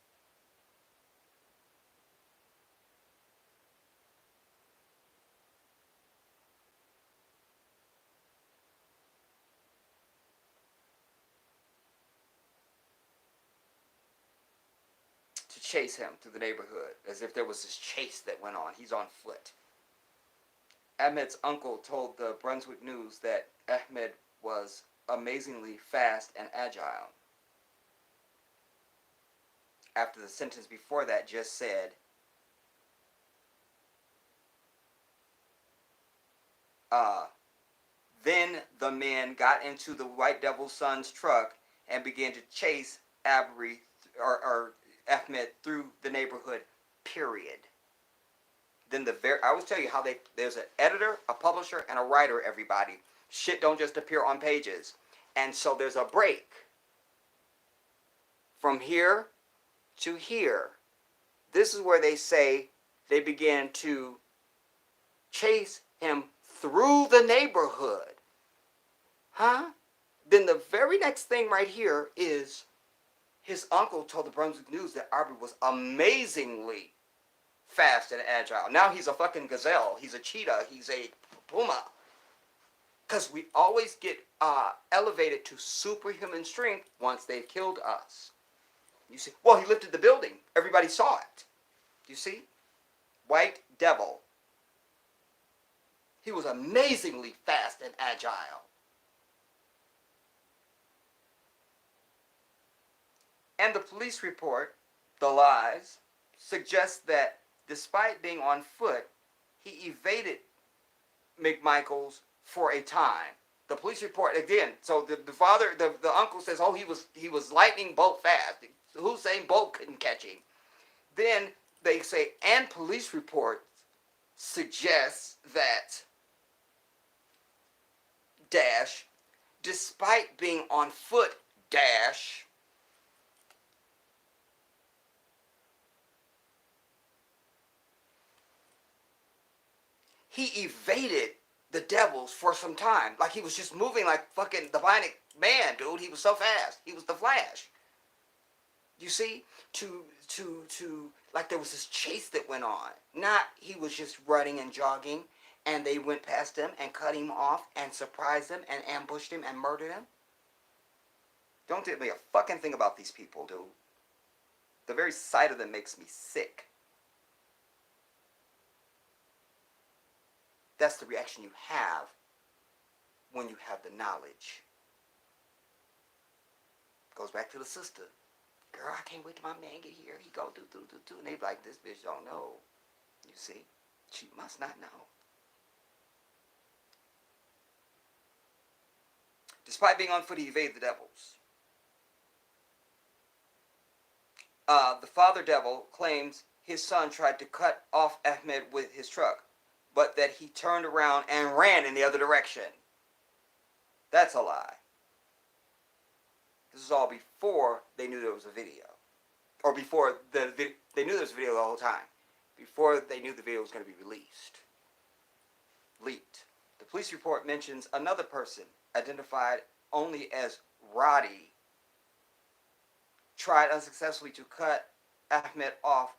To chase him through the neighborhood as if there was this chase that went on. He's on foot. Ahmaud's uncle told the Brunswick News that Ahmaud was amazingly fast and agile. After the sentence before that just said, then the men got into the white devil's son's truck and began to chase Arbery or Ahmaud through the neighborhood, period. Then I always tell you how there's an editor, a publisher, and a writer, everybody. Shit don't just appear on pages. And so there's a break from here to here. This is where they say they began to chase him through the neighborhood. Huh? Then the very next thing right here is his uncle told the Brunswick News that Arbery was amazingly fast and agile. Now he's a fucking gazelle. He's a cheetah. He's a puma. Because we always get elevated to superhuman strength once they've killed us. You see? Well, he lifted the building. Everybody saw it. You see? White devil. He was amazingly fast and agile. And the police report, the lies, suggests that despite being on foot, he evaded McMichaels for a time. The police report, again, so the uncle says, oh, he was lightning bolt fast. Usain Bolt couldn't catch him. Then they say, and police report suggests that dash, despite being on foot dash, he evaded the devils for some time. Like he was just moving like fucking the Bionic Man, dude. He was so fast. He was the Flash. You see? Like there was this chase that went on. Not he was just running and jogging and they went past him and cut him off and surprised him and ambushed him and murdered him. Don't tell me a fucking thing about these people, dude. The very sight of them makes me sick. That's the reaction you have when you have the knowledge. Goes back to the sister. Girl, I can't wait till my man get here. He go do. And they be like, this bitch don't know. You see? She must not know. Despite being on foot, he evaded the devils. The father devil claims his son tried to cut off Ahmaud with his truck, but that he turned around and ran in the other direction. That's a lie. This is all before they knew there was a video. or before they knew there was a video the whole time. Before they knew the video was going to be leaked. The police report mentions another person, identified only as Roddy, tried unsuccessfully to cut Ahmed off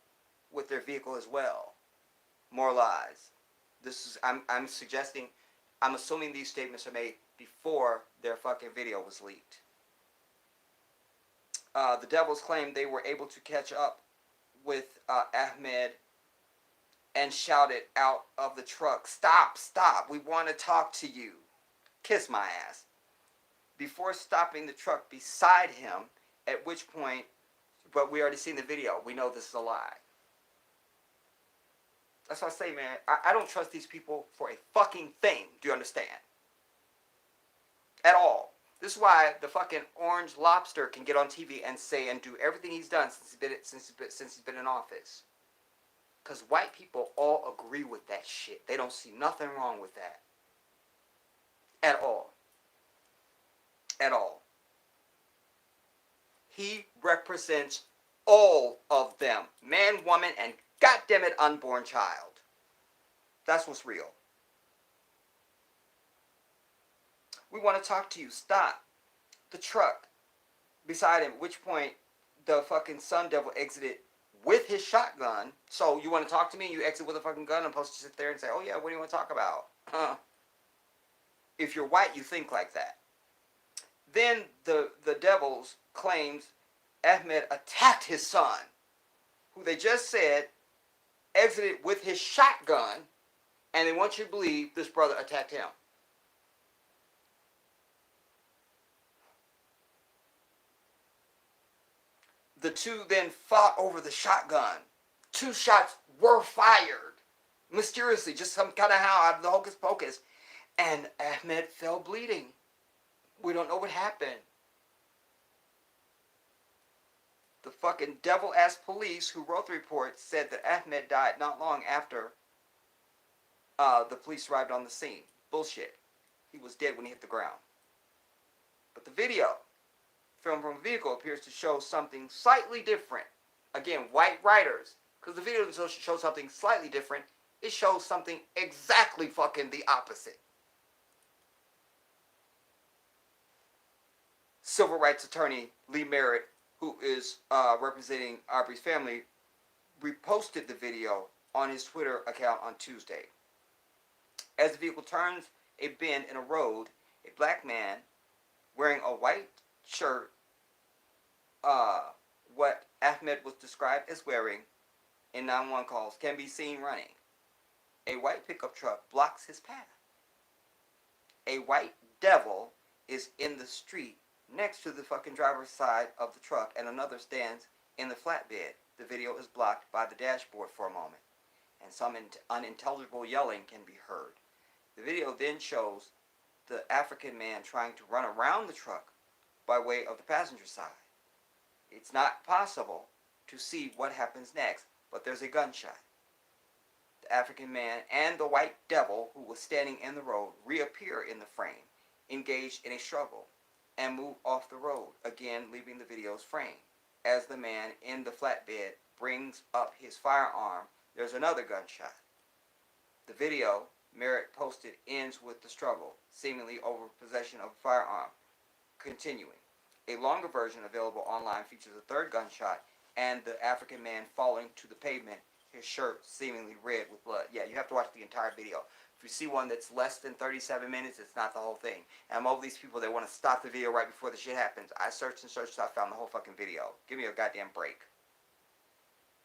with their vehicle as well. More lies. This is I'm suggesting, I'm assuming these statements are made before their fucking video was leaked. The Devils claimed they were able to catch up with Ahmed and shouted out of the truck, "Stop, stop, we want to talk to you. Kiss my ass." Before stopping the truck beside him, at which point, but we already seen the video. We know this is a lie. That's what I say, man. I don't trust these people for a fucking thing. Do you understand? At all. This is why the fucking Orange Lobster can get on TV and say and do everything he's done since he's been in office. Because white people all agree with that shit. They don't see nothing wrong with that. At all. At all. He represents all of them. Man, woman, and goddammit unborn child. That's what's real. We want to talk to you. Stop. The truck beside him, at which point the fucking Sun Devil exited with his shotgun. So you want to talk to me? You exit with a fucking gun. I'm supposed to sit there and say, "Oh yeah, what do you want to talk about?" If you're white, you think like that. Then the Devils claims Ahmed attacked his son, who they just said exited with his shotgun, and they want you to believe this brother attacked him. The two then fought over the shotgun. 2 shots were fired mysteriously, just some kind of how out of the hocus pocus, and Ahmed fell bleeding. We don't know what happened. The fucking devil-ass police who wrote the report said that Ahmed died not long after the police arrived on the scene. Bullshit. He was dead when he hit the ground. But the video, filmed from a vehicle, appears to show something slightly different. Again, white writers, because the video doesn't show something slightly different. It shows something exactly fucking the opposite. Civil rights attorney Lee Merritt, who is representing Arbery's family, reposted the video on his Twitter account on Tuesday. As the vehicle turns a bend in a road, a black man wearing a white shirt, what Ahmed was described as wearing in 911 calls, can be seen running. A white pickup truck blocks his path. A white devil is in the street next to the fucking driver's side of the truck, and another stands in the flatbed. The video is blocked by the dashboard for a moment, and some unintelligible yelling can be heard. The video then shows the African man trying to run around the truck by way of the passenger side. It's not possible to see what happens next, but there's a gunshot. The African man and the white devil who was standing in the road reappear in the frame, engaged in a struggle, and move off the road, again leaving the video's frame. As the man in the flatbed brings up his firearm, there's another gunshot. The video Merritt posted ends with the struggle, seemingly over possession of a firearm. Continuing. A longer version available online features a third gunshot and the African man falling to the pavement, his shirt seemingly red with blood. Yeah, you have to watch the entire video. If you see one that's less than 37 minutes, it's not the whole thing. And I'm over these people that want to stop the video right before the shit happens. I searched and searched, so I found the whole fucking video. Give me a goddamn break.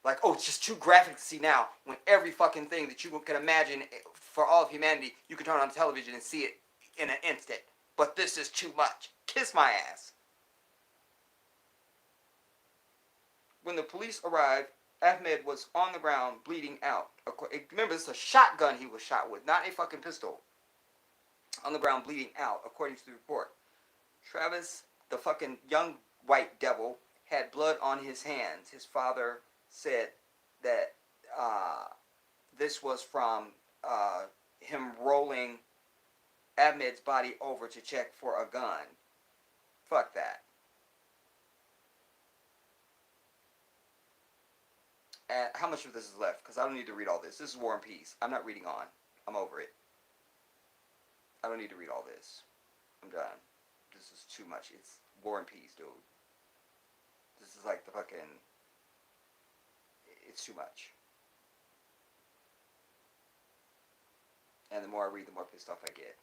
Like, oh, it's just too graphic to see now, when every fucking thing that you can imagine for all of humanity, you can turn on television and see it in an instant. But this is too much. Kiss my ass. When the police arrived, Ahmed was on the ground bleeding out. Remember, this is a shotgun he was shot with, not a fucking pistol. On the ground bleeding out, according to the report. Travis, the fucking young white devil, had blood on his hands. His father said that this was from him rolling Ahmed's body over to check for a gun. Fuck that. And how much of this is left? Because I don't need to read all this. This is War and Peace. I'm not reading on. I'm over it. I don't need to read all this. I'm done. This is too much. It's War and Peace, dude. This is like the fucking... It's too much. And the more I read, the more pissed off I get.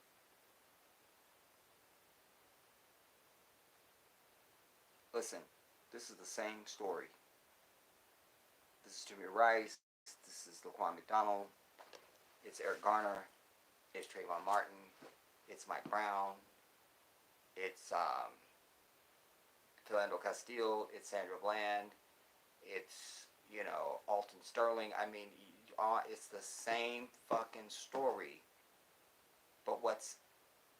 Listen, this is the same story. This is Jimmy Rice. This is Laquan McDonald. It's Eric Garner. It's Trayvon Martin. It's Mike Brown. It's Philando Castile. It's Sandra Bland. It's, Alton Sterling. I mean, it's the same fucking story. But what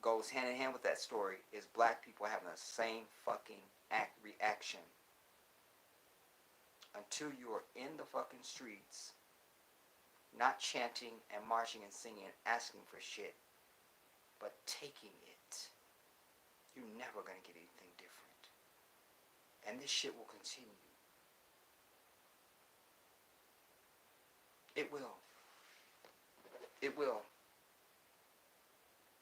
goes hand in hand with that story is black people having the same fucking reaction. Until you are in the fucking streets, not chanting and marching and singing and asking for shit, but taking it, you're never going to get anything different. And this shit will continue. It will. It will.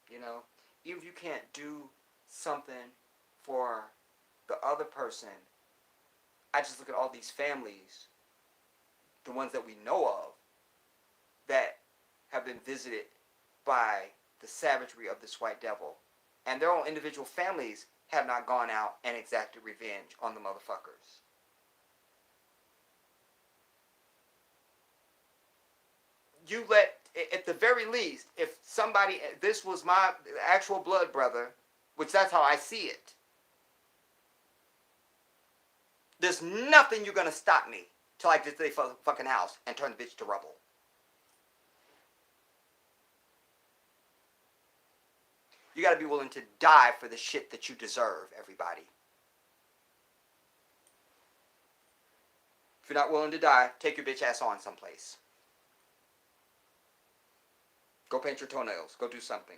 Even if you can't do something for the other person, I just look at all these families, the ones that we know of, that have been visited by the savagery of this white devil. And their own individual families have not gone out and exacted revenge on the motherfuckers. You let, at the very least, if somebody, this was my actual blood brother, which that's how I see it, there's nothing you're going to stop me till I get to their fucking house and turn the bitch to rubble. You got to be willing to die for the shit that you deserve, everybody. If you're not willing to die, take your bitch ass on someplace. Go paint your toenails. Go do something.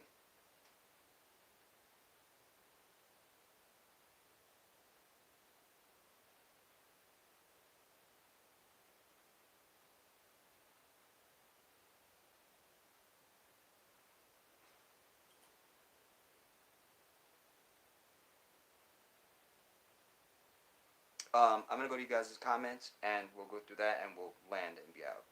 I'm going to go to you guys' comments, and we'll go through that, and we'll land and be out.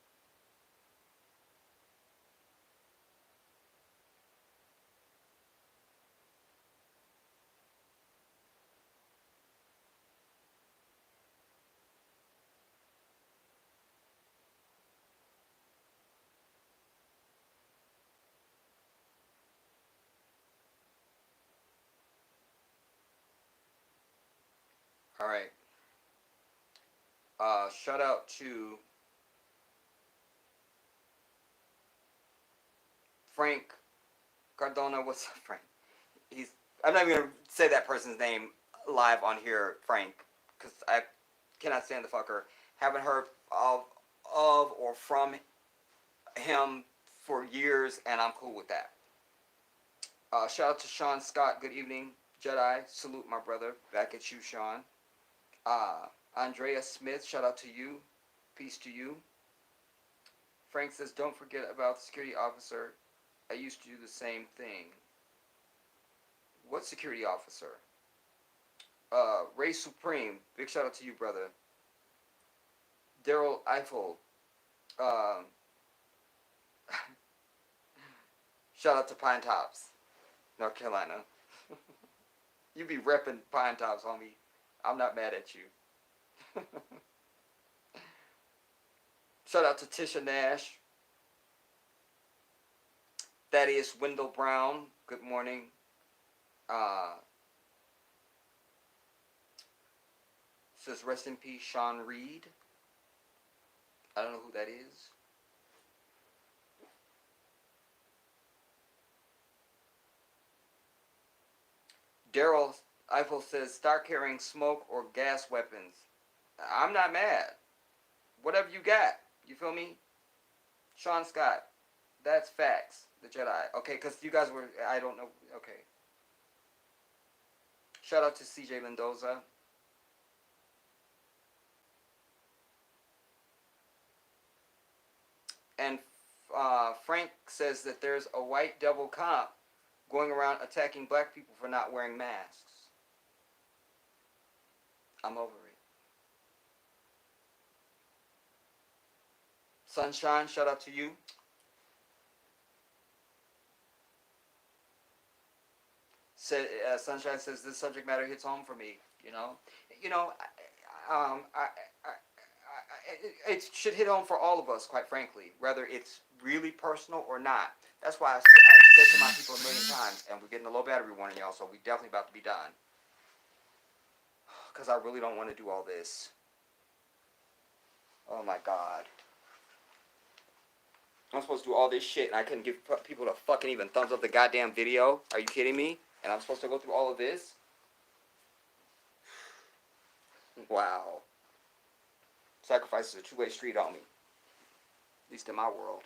All right. Shout out to Frank Cardona. What's up, Frank? I'm not even going to say that person's name live on here, Frank, because I cannot stand the fucker. Haven't heard of or from him for years, and I'm cool with that. Shout out to Sean Scott. Good evening, Jedi. Salute my brother. Back at you, Sean. Andrea Smith. Shout out to you. Peace to you. Frank says, don't forget about the security officer. I used to do the same thing. What security officer? Ray Supreme. Big shout out to you, brother. Daryl Eiffel. Shout out to Pine Tops, North Carolina. You be repping Pine Tops, homie. I'm not mad at you. Shout out to Tisha Nash. Thaddeus Wendell Brown. Good morning. Says rest in peace, Sean Reed. I don't know who that is. Daryl Eiffel says start carrying smoke or gas weapons. I'm not mad. Whatever you got. You feel me? Sean Scott. That's facts. The Jedi. Okay, because you guys were... I don't know. Okay. Shout out to CJ, Mendoza. And Frank says that there's a white devil cop going around attacking black people for not wearing masks. I'm over it. Sunshine, shout out to you. Sunshine says this subject matter hits home for me. You know, it should hit home for all of us, quite frankly, whether it's really personal or not. That's why I said to my people a million times, and we're getting a low battery warning, y'all, so we definitely about to be done. Because I really don't want to do all this. Oh my God. I'm supposed to do all this shit, and I couldn't give people the fucking even thumbs up the goddamn video. Are you kidding me? And I'm supposed to go through all of this? Wow. Sacrifice is a two-way street on me. At least in my world.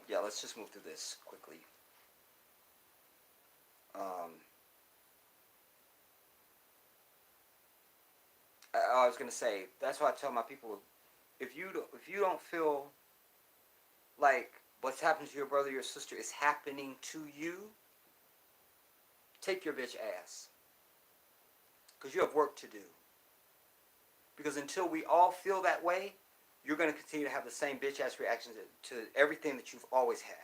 Yeah, let's just move through this quickly. I was gonna say, that's why I tell my people, if you don't feel like what's happening to your brother, your sister is happening to you, take your bitch ass, because you have work to do. Because until we all feel that way, you're gonna continue to have the same bitch ass reactions to everything that you've always had.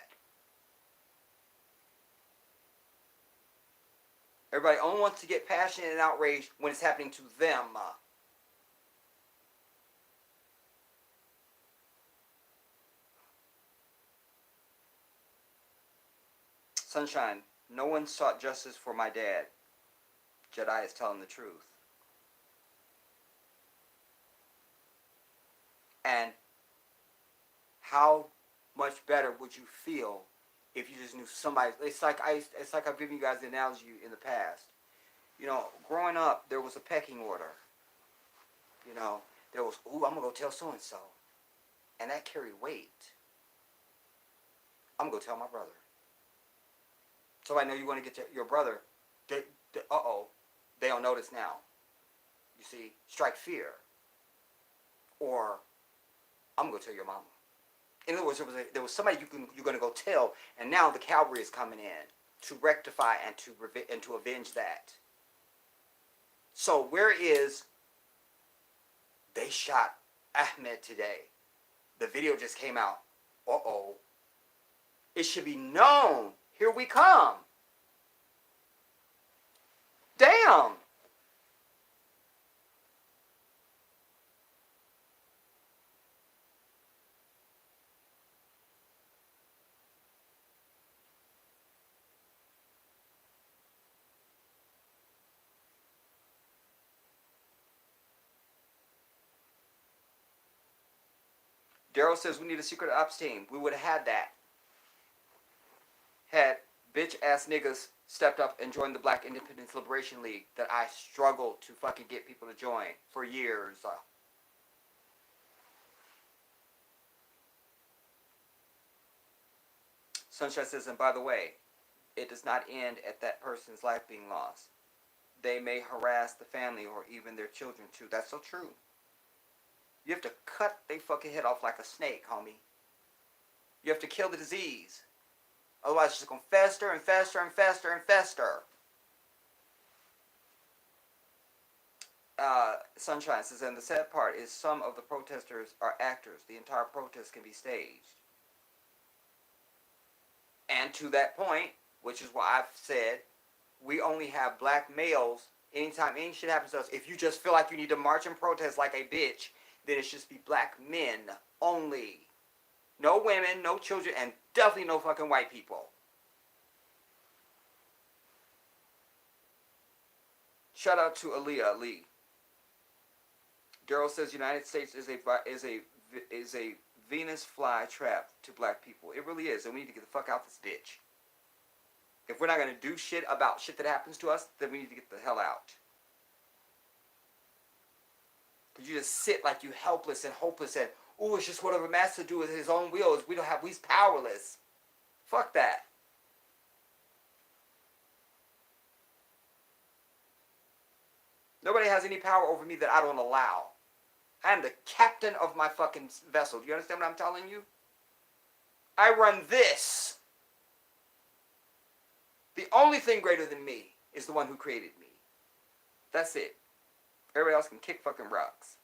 Everybody only wants to get passionate and outraged when it's happening to them. Sunshine, no one sought justice for my dad. Jedi is telling the truth. And how much better would you feel if you just knew somebody? It's like I've given you guys the analogy in the past. Growing up, there was a pecking order. There was, ooh, I'm gonna go tell so and so, and that carried weight. I'm gonna go tell my brother. So I know you want to get to your brother. They don't notice now. You see, strike fear. Or I'm gonna tell your mama. In other words, there was somebody you're gonna go tell, and now the cavalry is coming in to rectify and to avenge that. So where is they shot Ahmaud today? The video just came out. It should be known. Here we come. Damn. Daryl says we need a secret ops team. We would have had that. Had bitch ass niggas stepped up and joined the Black Independence Liberation League that I struggled to fucking get people to join for years. Sunshine says, and by the way, it does not end at that person's life being lost. They may harass the family or even their children too. That's so true. You have to cut their fucking head off like a snake, homie. You have to kill the disease. Otherwise, it's just going to fester and fester and fester and fester. Sunshine says, and the sad part is some of the protesters are actors. The entire protest can be staged. And to that point, which is why I've said, we only have black males Anytime any shit happens to us, if you just feel like you need to march and protest like a bitch, then it should just be black men only. No women, no children, and definitely no fucking white people. Shout out to Aaliyah Lee. Daryl says United States is a Venus fly trap to black people. It really is, and we need to get the fuck out this bitch. If we're not gonna do shit about shit that happens to us, then we need to get the hell out. Cause you just sit like you helpless and hopeless and ooh, it's just whatever master do with his own will. We's powerless. Fuck that. Nobody has any power over me that I don't allow. I am the captain of my fucking vessel. Do you understand what I'm telling you? I run this. The only thing greater than me is the one who created me. That's it. Everybody else can kick fucking rocks.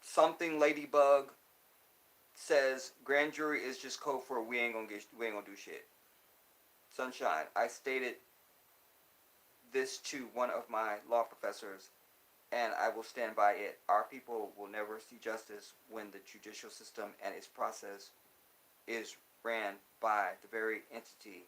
Something Ladybug says grand jury is just code for we ain't gonna do shit. Sunshine, I stated this to one of my law professors, and I will stand by it. Our people will never see justice when the judicial system and its process is ran by the very entity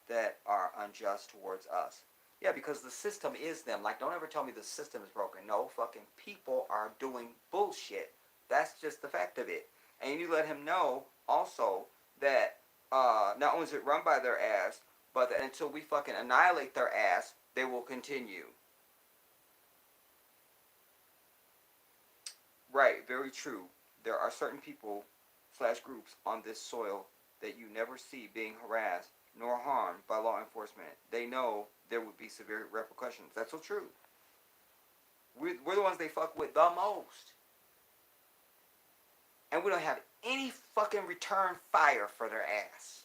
that are unjust towards us. Yeah, because the system is them. Like, don't ever tell me the system is broken. No, fucking people are doing bullshit. That's just the fact of it. And you let him know also that not only is it run by their ass, but that until we fucking annihilate their ass, they will continue. Right, very true. There are certain people / groups on this soil that you never see being harassed nor harmed by law enforcement. They know there would be severe repercussions. That's so true. We're the ones they fuck with the most. And we don't have any fucking return fire for their ass.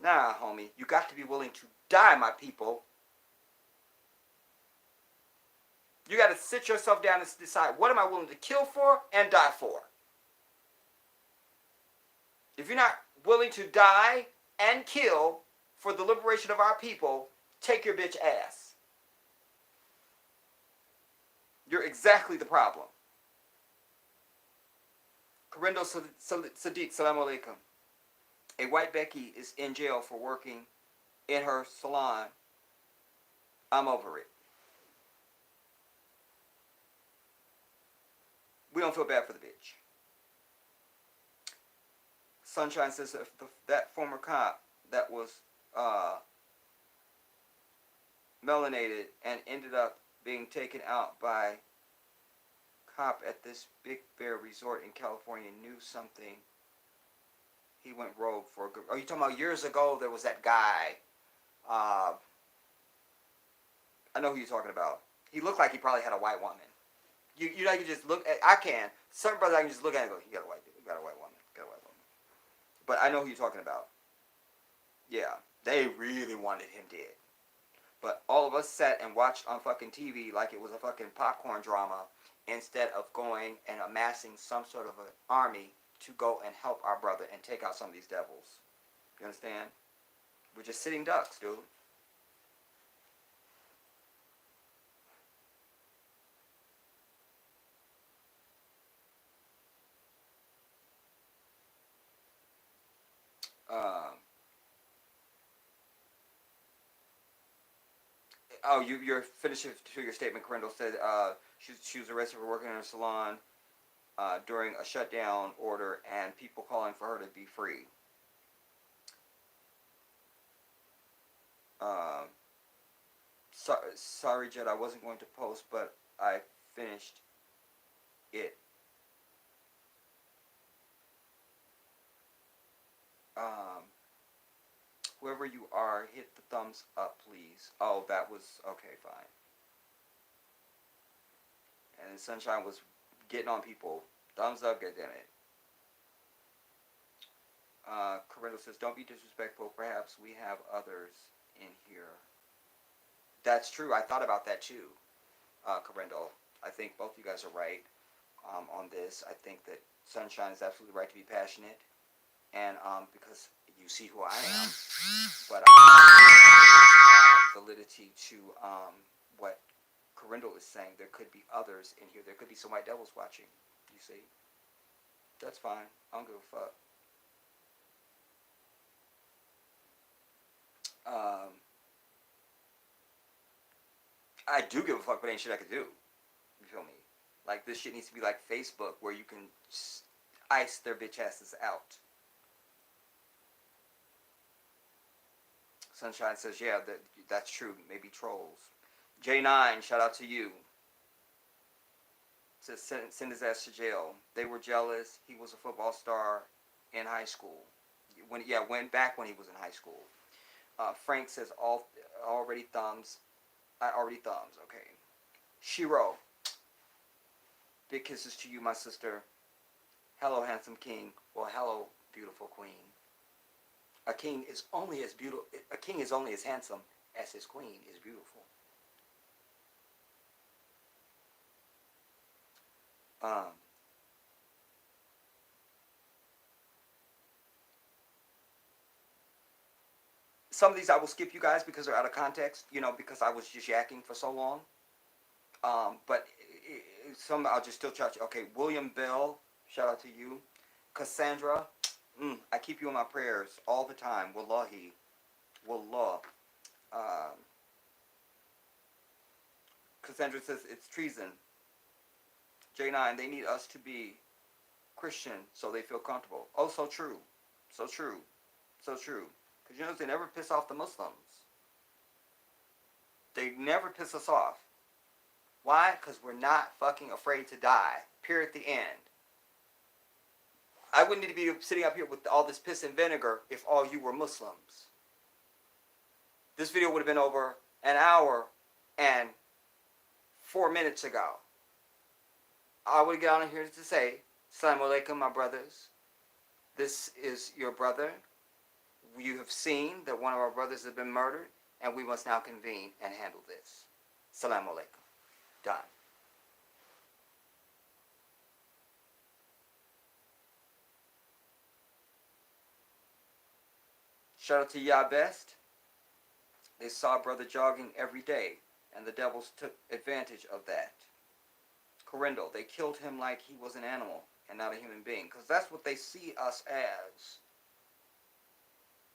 Nah, homie, you got to be willing to die, my people. You got to sit yourself down and decide, what am I willing to kill for and die for? If you're not willing to die and kill for the liberation of our people, take your bitch ass. You're exactly the problem. Karindo Sadiq, salam alaikum. A white Becky is in jail for working in her salon. I'm over it. We don't feel bad for the bitch. Sunshine says that former cop that was melanated and ended up being taken out by cop at this Big Bear resort in California knew something. He went rogue for a good... Oh, you talking about years ago? There was that guy. I know who you're talking about. He looked like he probably had a white woman. You know, you just look at... I can. Certain brothers I can just look at and go, he got a white woman. But I know who you're talking about. Yeah. They really wanted him dead. But all of us sat and watched on fucking TV like it was a fucking popcorn drama instead of going and amassing some sort of an army to go and help our brother and take out some of these devils. You understand? We're just sitting ducks, dude. You're finishing to your statement. Corindle said she was arrested for working in a salon during a shutdown order and people calling for her to be free. Sorry, Jed, I wasn't going to post, but I finished it. Whoever you are, hit the thumbs up, please. Oh, that was... Okay, fine. And then Sunshine was getting on people. Thumbs up, goddammit. Corinto says, don't be disrespectful. Perhaps we have others in here. That's true. I thought about that too, Corinto. I think both you guys are right. on this. I think that Sunshine is absolutely right to be passionate, and because you see who I am, but validity to what Corindle is saying. There could be others in here. There could be some white devils watching. You see, that's fine. I don't give a fuck. I do give a fuck, but ain't shit I could do. You feel me? Like, this shit needs to be like Facebook, where you can ice their bitch asses out. Sunshine says, yeah, that's true. Maybe trolls. J9, shout out to you. Says, send his ass to jail. They were jealous. He was a football star in high school. Went back when he was in high school. Frank says, already thumbs. Okay. Shiro, big kisses to you, my sister. Hello, handsome king. Well, hello, beautiful queen. A king is only as beautiful. A king is only as handsome as his queen is beautiful. Some of these I will skip, you guys, because they're out of context. Because I was just yakking for so long. But some I'll just still chat. Okay, William Bell, shout out to you. Cassandra, I keep you in my prayers all the time. Wallahi, wallah. Cassandra says it's treason. J9, they need us to be Christian so they feel comfortable. Oh, so true. So true. So true. Because they never piss off the Muslims. They never piss us off. Why? Because we're not fucking afraid to die. Period. At the end. I wouldn't need to be sitting up here with all this piss and vinegar if all you were Muslims. This video would have been over an hour and 4 minutes ago. I would get on here to say, Assalamu alaikum, my brothers. This is your brother. You have seen that one of our brothers has been murdered, and we must now convene and handle this. Assalamu alaikum. Done. Shout out to Yah Best. They saw brother jogging every day, and the devils took advantage of that. Corindle, they killed him like he was an animal and not a human being, because that's what they see us as.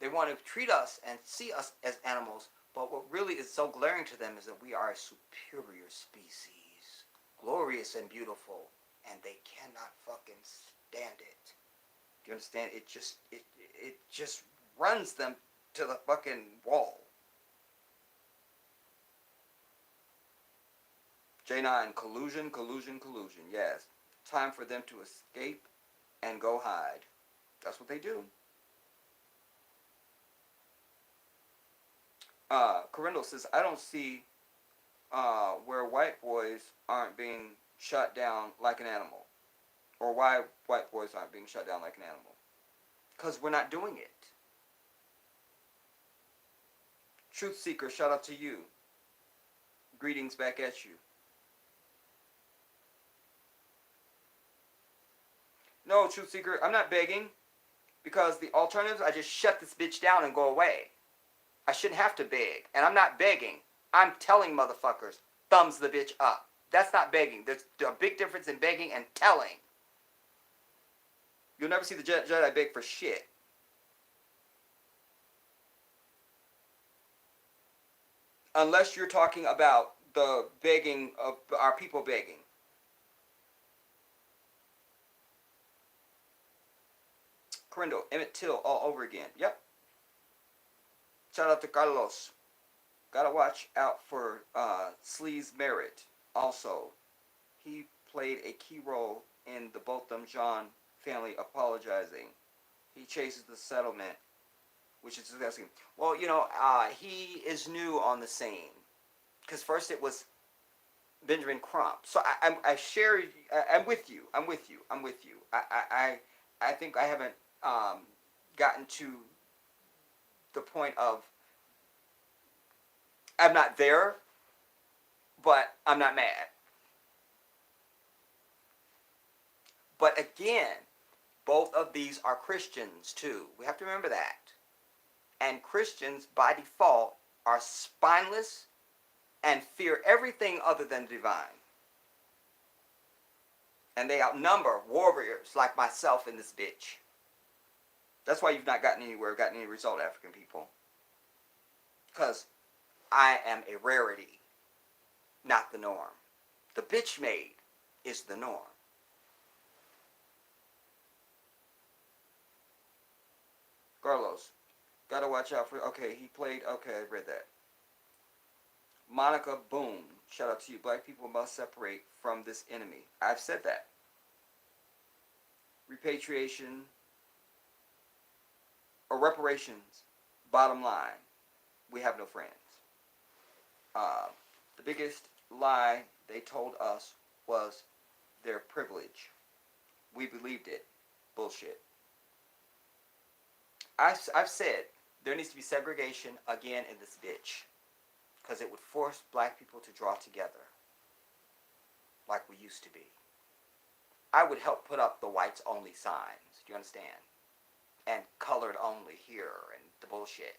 They want to treat us and see us as animals, but what really is so glaring to them is that we are a superior species, glorious and beautiful, and they cannot fucking stand it. Do you understand? It just runs them to the fucking wall. J9, collusion. Yes. Time for them to escape and go hide. That's what they do. Corindle says, I don't see where white boys aren't being shut down like an animal. Or why white boys aren't being shut down like an animal. Because we're not doing it. Truth Seeker, shout out to you. Greetings back at you. No, Truth Seeker, I'm not begging. Because the alternatives, I just shut this bitch down and go away. I shouldn't have to beg. And I'm not begging. I'm telling motherfuckers, thumbs the bitch up. That's not begging. There's a big difference in begging and telling. You'll never see the Jedi beg for shit. Unless you're talking about the begging of our people begging. Corindle, Emmett Till all over again. Yep. Shout out to Carlos. Gotta watch out for Slee's Merritt. Also, he played a key role in the Botham Jean family apologizing. He chases the settlement, which is disgusting. Well, he is new on the scene. Because first it was Benjamin Crump. So I share. I'm with you. I think I haven't gotten to the point of I'm not there, but I'm not mad. But again, both of these are Christians too. We have to remember that. And Christians, by default, are spineless and fear everything other than divine. And they outnumber warriors like myself in this bitch. That's why you've not gotten anywhere, gotten any result, African people. Because I am a rarity, not the norm. The bitch made is the norm. Carlos, gotta watch out for. Okay, he played. Okay, I read that. Monica, boom. Shout out to you. Black people must separate from this enemy. I've said that. Repatriation or reparations. Bottom line, we have no friends. The biggest lie they told us was their privilege. We believed it. Bullshit. I've said there needs to be segregation again in this bitch. Because it would force black people to draw together like we used to be. I would help put up the whites only signs. Do you understand? And colored only here and the bullshit.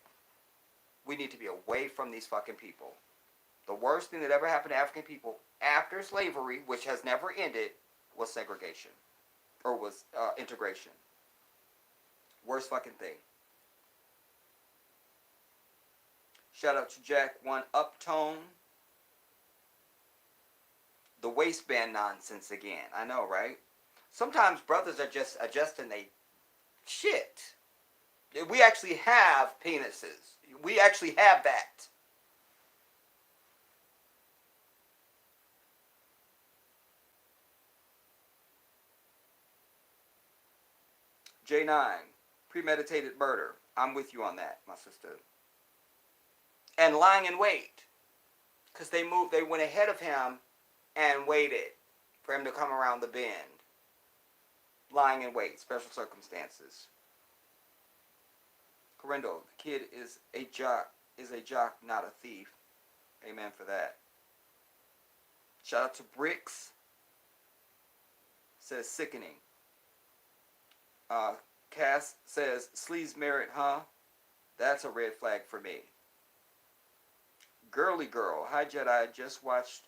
We need to be away from these fucking people. The worst thing that ever happened to African people after slavery, which has never ended, was segregation. Or was integration. Worst fucking thing. Shout out to Jack One Uptone. The waistband nonsense again. I know, right? Sometimes brothers are just adjusting they shit. We actually have penises. We actually have that. J9, premeditated murder. I'm with you on that, my sister. And lying in wait. Because they went ahead of him and waited for him to come around the bend. Lying in wait, special circumstances. Correndo, the kid is a jock, not a thief. Amen for that. Shout out to Bricks. Says sickening. Cass says, Sleeves merit, huh? That's a red flag for me. Girly Girl. Hi, Jedi. Just watched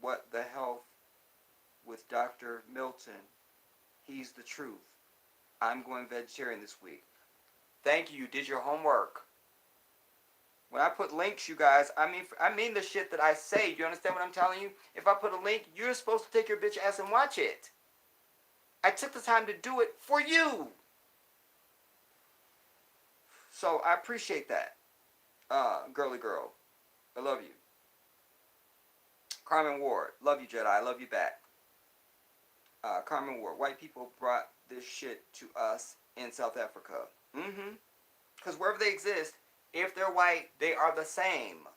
What the Health with Dr. Milton. He's the truth. I'm going vegetarian this week. Thank you. You did your homework. When I put links, you guys, I mean the shit that I say. Do you understand what I'm telling you? If I put a link, you're supposed to take your bitch ass and watch it. I took the time to do it for you. So I appreciate that. Girly Girl. I love you. Carmen Ward. Love you, Jedi. I love you back. Carmen Ward. White people brought this shit to us in South Africa. Mm-hmm. Because wherever they exist, if they're white, they are the same.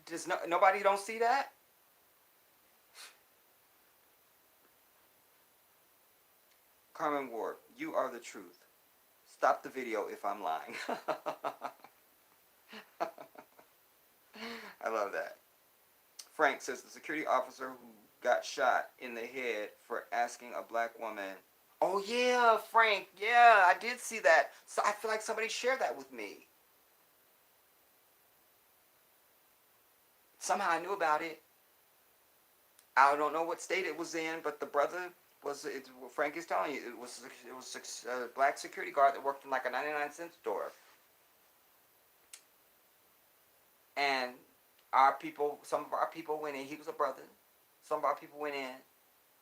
Does nobody don't see that? Carmen Ward. You are the truth. Stop the video if I'm lying. I love that. Frank says the security officer who got shot in the head for asking a black woman. Oh yeah, Frank. Yeah, I did see that. So I feel like somebody shared that with me. Somehow I knew about it. I don't know what state it was in, but the brother was. Frank is telling you it was a black security guard that worked in like a 99-cent store. And some of our people went in. He was a brother. Some of our people went in,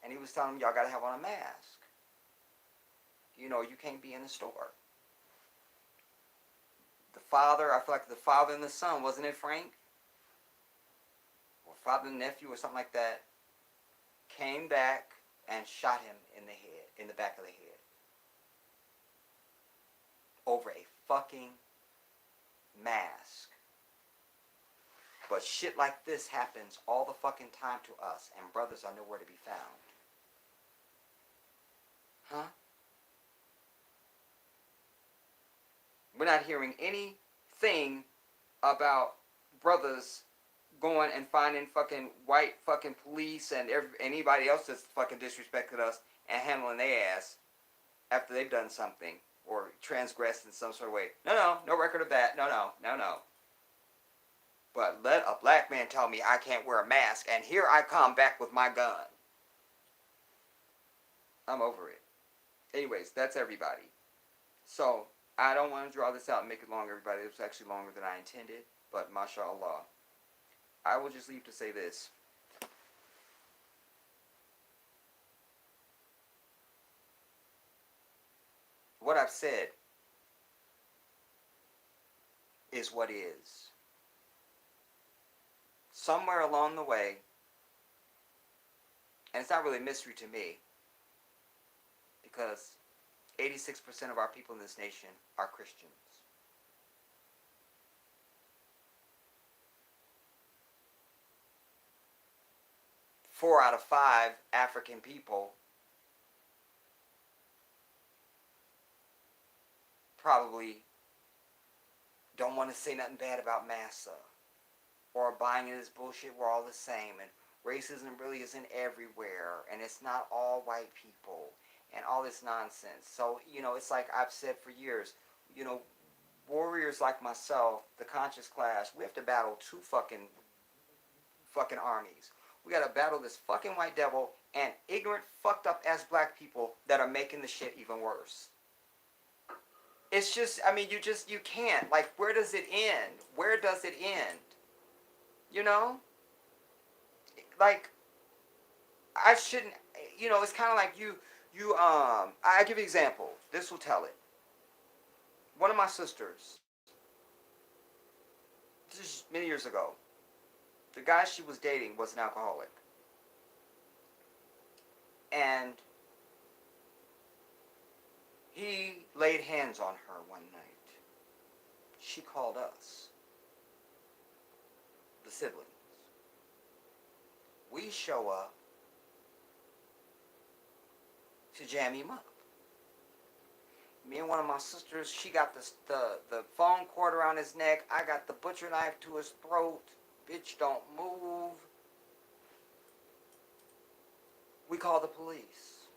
and he was telling them, y'all got to have on a mask. You know, you can't be in the store. The father, I feel like the father and the son, wasn't it, Frank? Or father and nephew or something like that, came back and shot him in the head, in the back of the head. Over a fucking mask. But shit like this happens all the fucking time to us, and brothers are nowhere to be found. Huh? We're not hearing anything about brothers going and finding fucking white fucking police and anybody else that's fucking disrespected us and handling their ass after they've done something or transgressed in some sort of way. No record of that. No. But let a black man tell me I can't wear a mask, and here I come back with my gun. I'm over it. Anyways, that's everybody. So, I don't want to draw this out and make it long, everybody. It was actually longer than I intended, but mashallah. I will just leave to say this. What I've said is what is. Somewhere along the way, and it's not really a mystery to me, because 86% of our people in this nation are Christians. Four out of five African people probably don't want to say nothing bad about massa or buying into this bullshit. We're all the same, and racism really isn't everywhere, and it's not all white people, and all this nonsense. So, it's like I've said for years, warriors like myself, the conscious class, we have to battle two fucking armies. We gotta battle this fucking white devil and ignorant, fucked up ass black people that are making the shit even worse. It's just, you can't. Like, where does it end? Where does it end? Like, I shouldn't, it's kind of like I give you an example. This will tell it. One of my sisters, this is many years ago, the guy she was dating was an alcoholic. And he laid hands on her one night. She called us, the siblings. We show up to jam him up. Me and one of my sisters, she got the phone cord around his neck. I got the butcher knife to his throat. Bitch, don't move. We call the police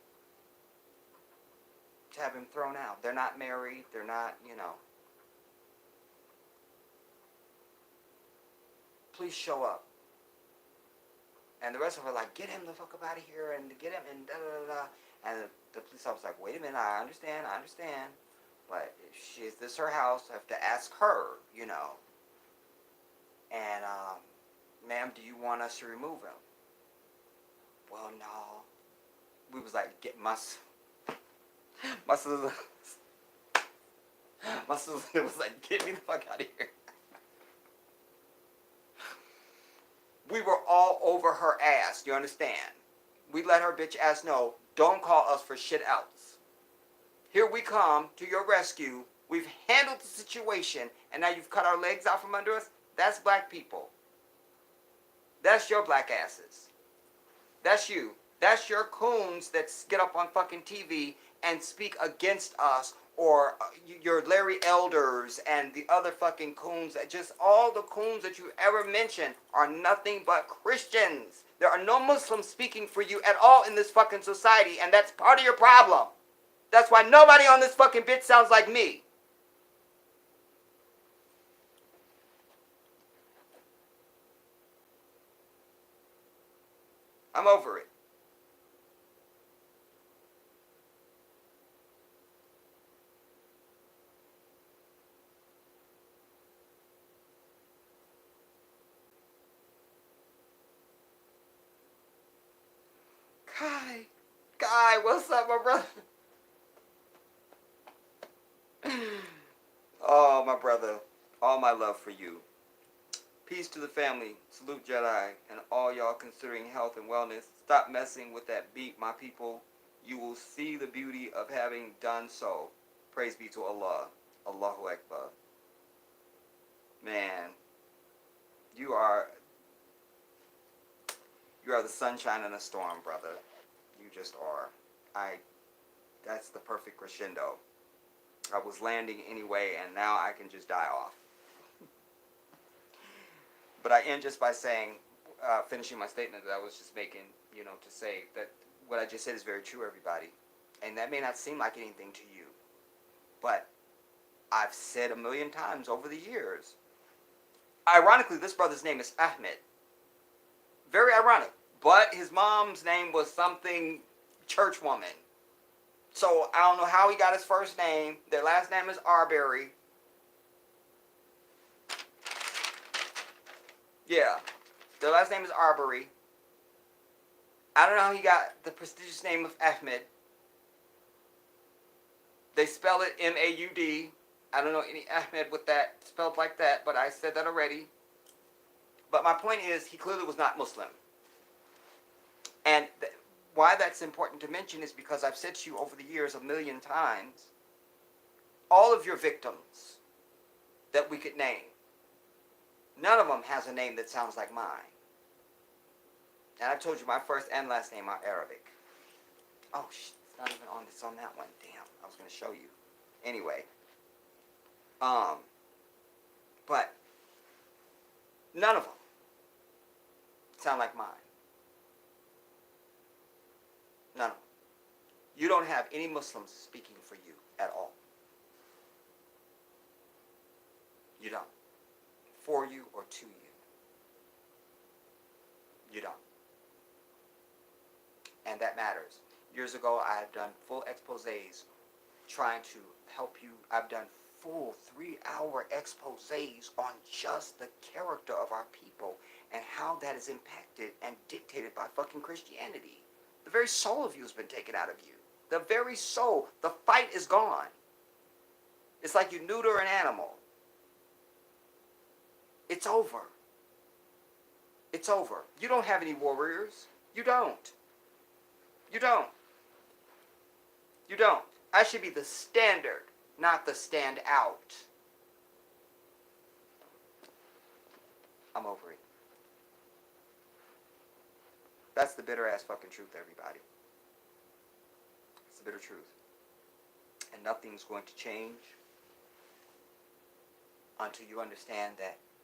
to have him thrown out. They're not married. They're not, Please show up. And the rest of them are like, get him the fuck up out of here and get him and da-da-da-da. And the police officer's like, wait a minute, I understand. But is this her house? I have to ask her, And, ma'am, do you want us to remove him? Well, no. We was like, my sister was like, get me the fuck out of here. We were all over her ass, you understand? We let her bitch ass know, don't call us for shit else. Here we come to your rescue. We've handled the situation, and now you've cut our legs out from under us? That's black people. That's your black asses. That's you. That's your coons that get up on fucking TV and speak against us, or your Larry Elders and the other fucking coons. Just all the coons that you ever mentioned are nothing but Christians. There are no Muslims speaking for you at all in this fucking society, and that's part of your problem. That's why nobody on this fucking bitch sounds like me. I'm over it. Kai, what's up, my brother? Oh, my brother, all my love for you. Peace to the family. Salute Jedi and all y'all considering health and wellness. Stop messing with that beat, my people. You will see the beauty of having done so. Praise be to Allah. Allahu Akbar. Man, you are the sunshine in a storm, brother. You just are. That's the perfect crescendo. I was landing anyway, and now I can just die off. But I end just by saying, finishing my statement that I was just making, to say that what I just said is very true, everybody. And that may not seem like anything to you. But I've said a million times over the years. Ironically, this brother's name is Ahmed. Very ironic. But his mom's name was something churchwoman. So I don't know how he got his first name. Their last name is Arbery. Yeah. Their last name is Arbery. I don't know how he got the prestigious name of Ahmed. They spell it M-A-U-D. I don't know any Ahmed with that spelled like that, but I said that already. But my point is, he clearly was not Muslim. And why that's important to mention is because I've said to you over the years a million times, all of your victims that we could name, none of them has a name that sounds like mine. And I told you my first and last name are Arabic. Oh, shit, it's not even on. It's on that one. Damn, I was going to show you. Anyway. But none of them sound like mine. None of them. You don't have any Muslims speaking for you at all. You don't. For you or to you. You don't. And that matters. Years ago, I had done full exposés trying to help you. I've done full 3-hour exposés on just the character of our people and how that is impacted and dictated by fucking Christianity. The very soul of you has been taken out of you. The very soul. The fight is gone. It's like you neuter an animal. It's over. It's over. You don't have any warriors. You don't. You don't. You don't. I should be the standard, not the stand out. I'm over it. That's the bitter ass fucking truth, everybody. It's the bitter truth. And nothing's going to change until you understand that